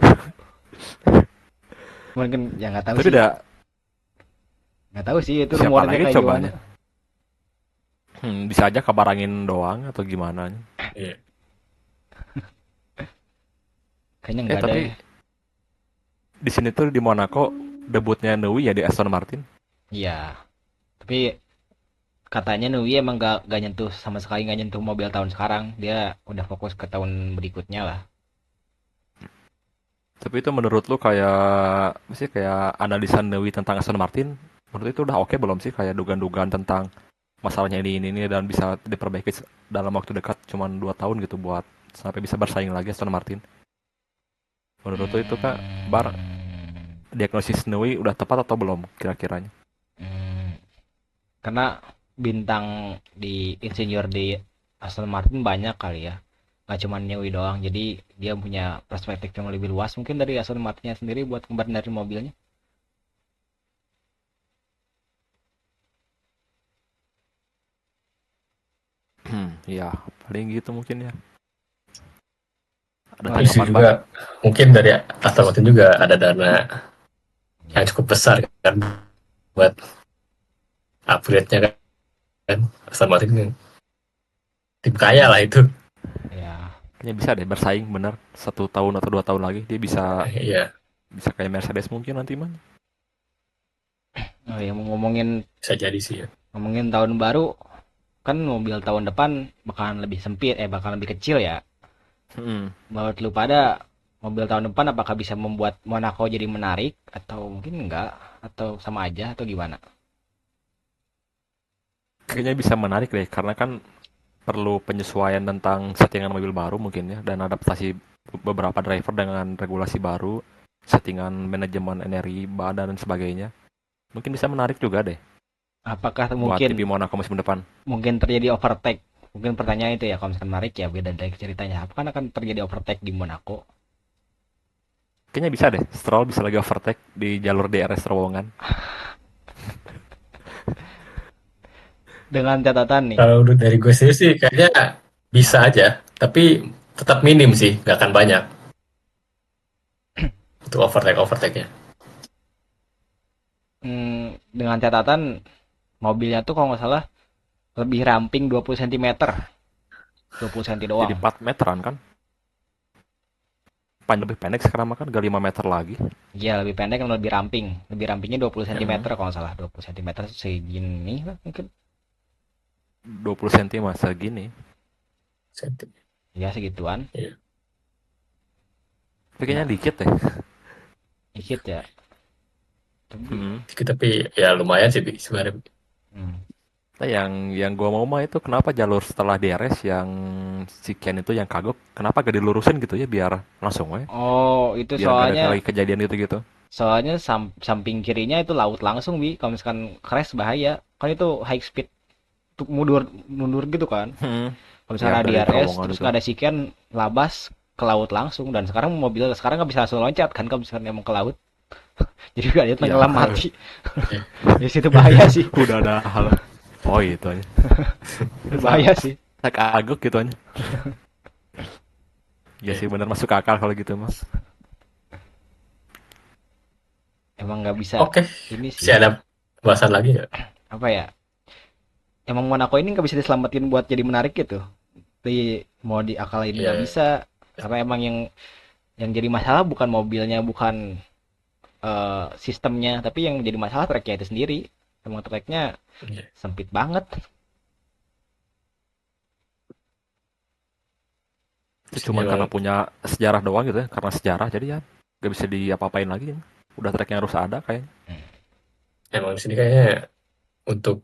Mungkin ya nggak tahu Tapi sih. udah Nggak tahu sih itu siapa rumornya lagi kayak cobanya? gimana. Bisa aja kabar angin doang atau gimana. Iya. Kayaknya enggak ada Tapi ya. di sini tuh di Monaco debutnya Nui ya di Aston Martin. Iya. Tapi katanya Nui emang gak nyentuh sama sekali, gak nyentuh mobil tahun sekarang. Dia udah fokus ke tahun berikutnya lah. Tapi itu menurut lu kayak sih kayak analisa Dewi tentang Aston Martin, menurut itu udah oke belum sih kayak dugaan-dugaan tentang masalahnya ini dan bisa diperbaiki dalam waktu dekat cuman 2 tahun gitu buat sampai bisa bersaing lagi Aston Martin. Menurut lu itu Kak, Bar, Hmm, diagnosis Dewi udah tepat atau belum kira-kiranya? hmm. Karena bintang di insinyur di Aston Martin banyak kali ya. Gak cuma Nui doang. Jadi dia punya perspektif yang lebih luas mungkin dari Aston Martinnya sendiri buat kembar dari mobilnya. Iya, paling gitu mungkin ya. Ada Oh Habis iya. itu tanggapan Bar? juga mungkin dari Aston Martin juga ada dana yang cukup besar kan buat upgrade-nya kan. Aston Martin kan tim kaya lah itu. Ya. Kayaknya bisa deh bersaing bener 1 tahun atau 2 tahun lagi dia bisa Iya, bisa kayak Mercedes mungkin nanti mah. Oh ya, mau bisa jadi sih ya. ngomongin tahun baru, kan mobil tahun depan bakalan lebih sempit, bakalan lebih kecil ya. Hmm. Menurut lu pada mobil tahun depan apakah bisa membuat Monaco jadi menarik atau mungkin enggak atau sama aja atau gimana? Kayaknya bisa menarik deh karena kan perlu penyesuaian tentang settingan mobil baru mungkin ya dan adaptasi beberapa driver dengan regulasi baru, settingan manajemen energi badan dan sebagainya. Mungkin bisa menarik juga deh Apakah buat mungkin GP Monaco musim depan. mungkin terjadi overtake? Mungkin pertanyaan itu ya, kalau misalkan menarik ya beda dari ceritanya. Apakah akan terjadi overtake di Monaco? Kayaknya bisa deh, Stroll bisa lagi overtake di jalur DRS terowongan. Dengan catatan nih, Kalau dari gue sendiri sih kayaknya bisa aja, tapi tetap minim sih, nggak akan banyak untuk overtake-nya. dengan catatan mobilnya tuh kalau nggak salah lebih ramping 20 cm. 20 cm Jadi doang. 4 meteran kan? Panjang lebih pendek sekarang mah kan gak 5 meter lagi. Iya, lebih pendek dan lebih ramping. Lebih rampingnya 20 Hmm. cm kalau nggak salah. 20 cm segini lah mungkin. 20 cm masa gini. Ya segituan. Iya. Tapi kayaknya Nah, dikit deh. dikit ya. Tapi, Hmm. Tapi ya lumayan sih sebenarnya. hmm. Nah, yang gua mau mah itu kenapa jalur setelah DRS yang si Ken itu yang kagok, kenapa gak dilurusin gitu ya biar langsung we, Oh, itu biar gak ada soalnya lagi kejadian gitu-gitu. soalnya samping kirinya itu laut langsung, Bi. Kalau misalkan crash bahaya. Kan itu high speed untuk mundur mundur gitu kan. Hmm. Kalau Ya misalkan ada dari DRS terowongan terus itu. nggak ada siken, labas ke laut langsung. Dan sekarang mobil sekarang nggak bisa langsung loncat kan kalau misalkan emang ke laut. Jadi nggak dia Ya, tenggelam mati. Di situ bahaya sih. udah ada hal. Oh itu aja. Itu bahaya sih. Tak kagok gitu aja. Ya sih bener masuk akal kalau gitu mah. Emang nggak bisa Oke, ini masih sih. ada bahasan lagi nggak? Apa ya? Emang Monaco ini nggak bisa diselamatin buat jadi menarik gitu. Mau diakalin nggak Iya, bisa. Karena emang yang jadi masalah bukan mobilnya, bukan sistemnya, tapi yang jadi masalah tracknya itu sendiri. Emang tracknya iya. sempit banget. Itu Sini cuman karena emang punya sejarah doang gitu ya, karena sejarah jadi ya gak bisa diapa-apain lagi. Udah track yang harus ada kayaknya. emang di sini kayaknya untuk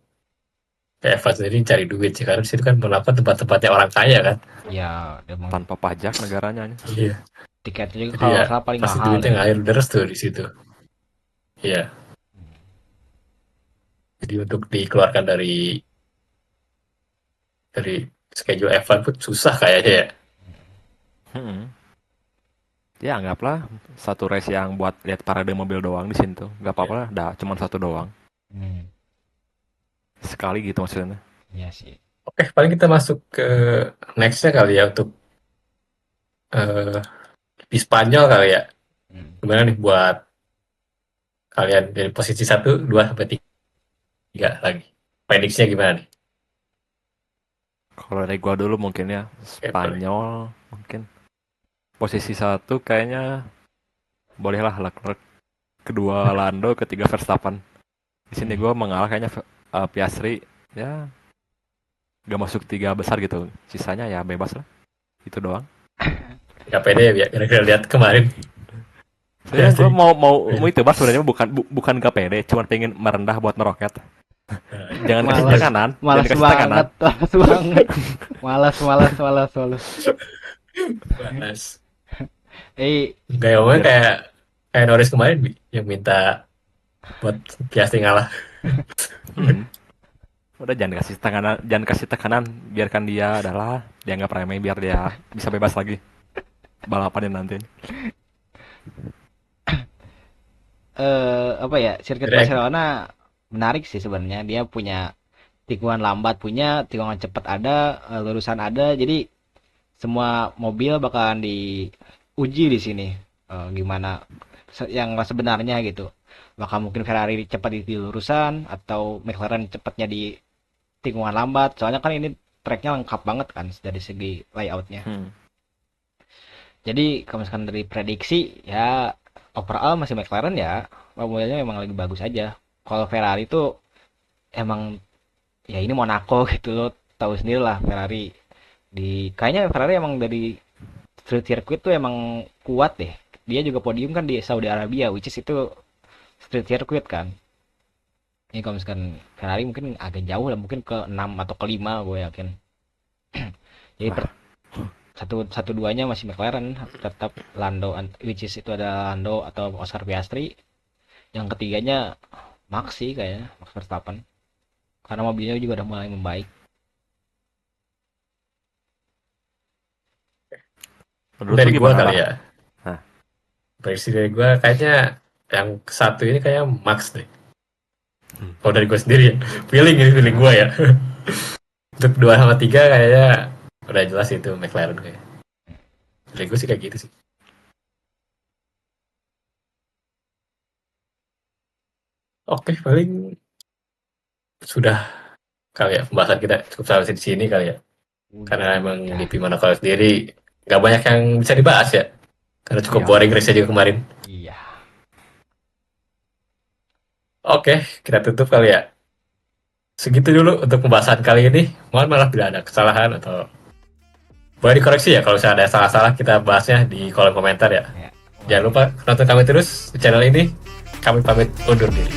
Eva sendiri cari duit sih karena di situ kan Monaco tempat-tempatnya orang kaya kan. Ya, emang Tanpa pajak negaranya. Iya. tiketnya juga Jadi kalau ya nggak salah paling pasti mahal duitnya deh. ngalir deras tuh di situ. Iya. Jadi untuk dikeluarkan dari schedule F1 pun susah kayaknya ya. Hmm. Ya anggaplah satu race yang buat lihat parade mobil doang di sini tuh. Gak apa-apa Ya, lah, dah cuman satu doang. Hmm, Sekali gitu maksudnya. ya sih. oke, paling kita masuk ke nextnya kali ya untuk eh, di Spanyol kali ya. Hmm. Gimana nih buat kalian dari posisi 1, 2 sampai 3 lagi? Prediksinya gimana nih? Kalau dari gua dulu mungkin ya Oke, boleh. Spanyol mungkin posisi satu kayaknya bolehlah Leclerc, kedua Lando, ketiga Verstappen. Di sini Hmm. gua mengalah kayaknya Piastri ya gak masuk 3 besar gitu. Sisanya ya bebas lah. Itu doang. Gak pede ya, gara-gara lihat kemarin. Saya gue Piastri. mau itu bas sebenarnya bukan gak pede, cuma pengen merendah buat meroket. Jangan kasih Malas. tekanan, jangan Malas kasih tekanan. banget, malas banget. Malas. Mas. Eh, Gak ngomong kayak Norris kemarin Bi, yang minta buat Piastri ngalah. Hmm. Udah jangan kasih tekanan, biarkan dia adalah dianggap remeh biar dia bisa bebas lagi balapannya nanti. apa ya, sirkuit Direct. Barcelona menarik sih sebenarnya. Dia punya tikungan lambat, punya tikungan cepat ada, lurusan ada. Jadi semua mobil bakalan diuji di sini. Gimana yang sebenarnya gitu. Bakal mungkin Ferrari cepat di lurusan atau McLaren cepatnya di tikungan lambat. Soalnya kan ini tracknya lengkap banget kan dari segi layoutnya. Hmm. Jadi kalau misalkan dari prediksi ya overall masih McLaren ya, mobilnya memang lagi bagus aja. Kalau Ferrari itu emang ya ini Monaco gitu loh, tahu sendiri lah Ferrari. Kayaknya Ferrari emang dari street circuit tuh emang kuat deh. Dia juga podium kan di Saudi Arabia, which is itu street circuit kan. Ini kalau misalkan Ferrari mungkin agak jauh lah, mungkin ke 6 atau ke 5 gue yakin. Jadi satu duanya masih McLaren, tetap Lando, which is itu ada Lando atau Oscar Piastri. Yang ketiganya Max sih kayaknya, Max Verstappen, karena mobilnya juga udah mulai membaik. Menurut Dari lu gua gimana kali lah? ya. Nah, Prediksi dari gua kayaknya yang satu ini kayak Max deh. Hmm. Kalau dari gua sendiri ya. Feeling gua ya. Untuk 2 sama 3 kayaknya udah jelas itu McLaren kayak. Feeling gua sih kayak gitu sih. Oke, paling sudah kali ya pembahasan kita cukup sampai di sini kali ya. Karena emang Udah. di Monaco sendiri nggak banyak yang bisa dibahas ya. Karena cukup Iya. boring race juga kemarin. Iya. Oke, kita tutup kali ya. Segitu dulu untuk pembahasan kali ini. Mohon maaf bila ada kesalahan atau boleh dikoreksi ya kalau misalnya ada salah-salah, kita bahasnya di kolom komentar ya. Ya. Jangan lupa nonton kami terus di channel ini. Kami pamit undur diri.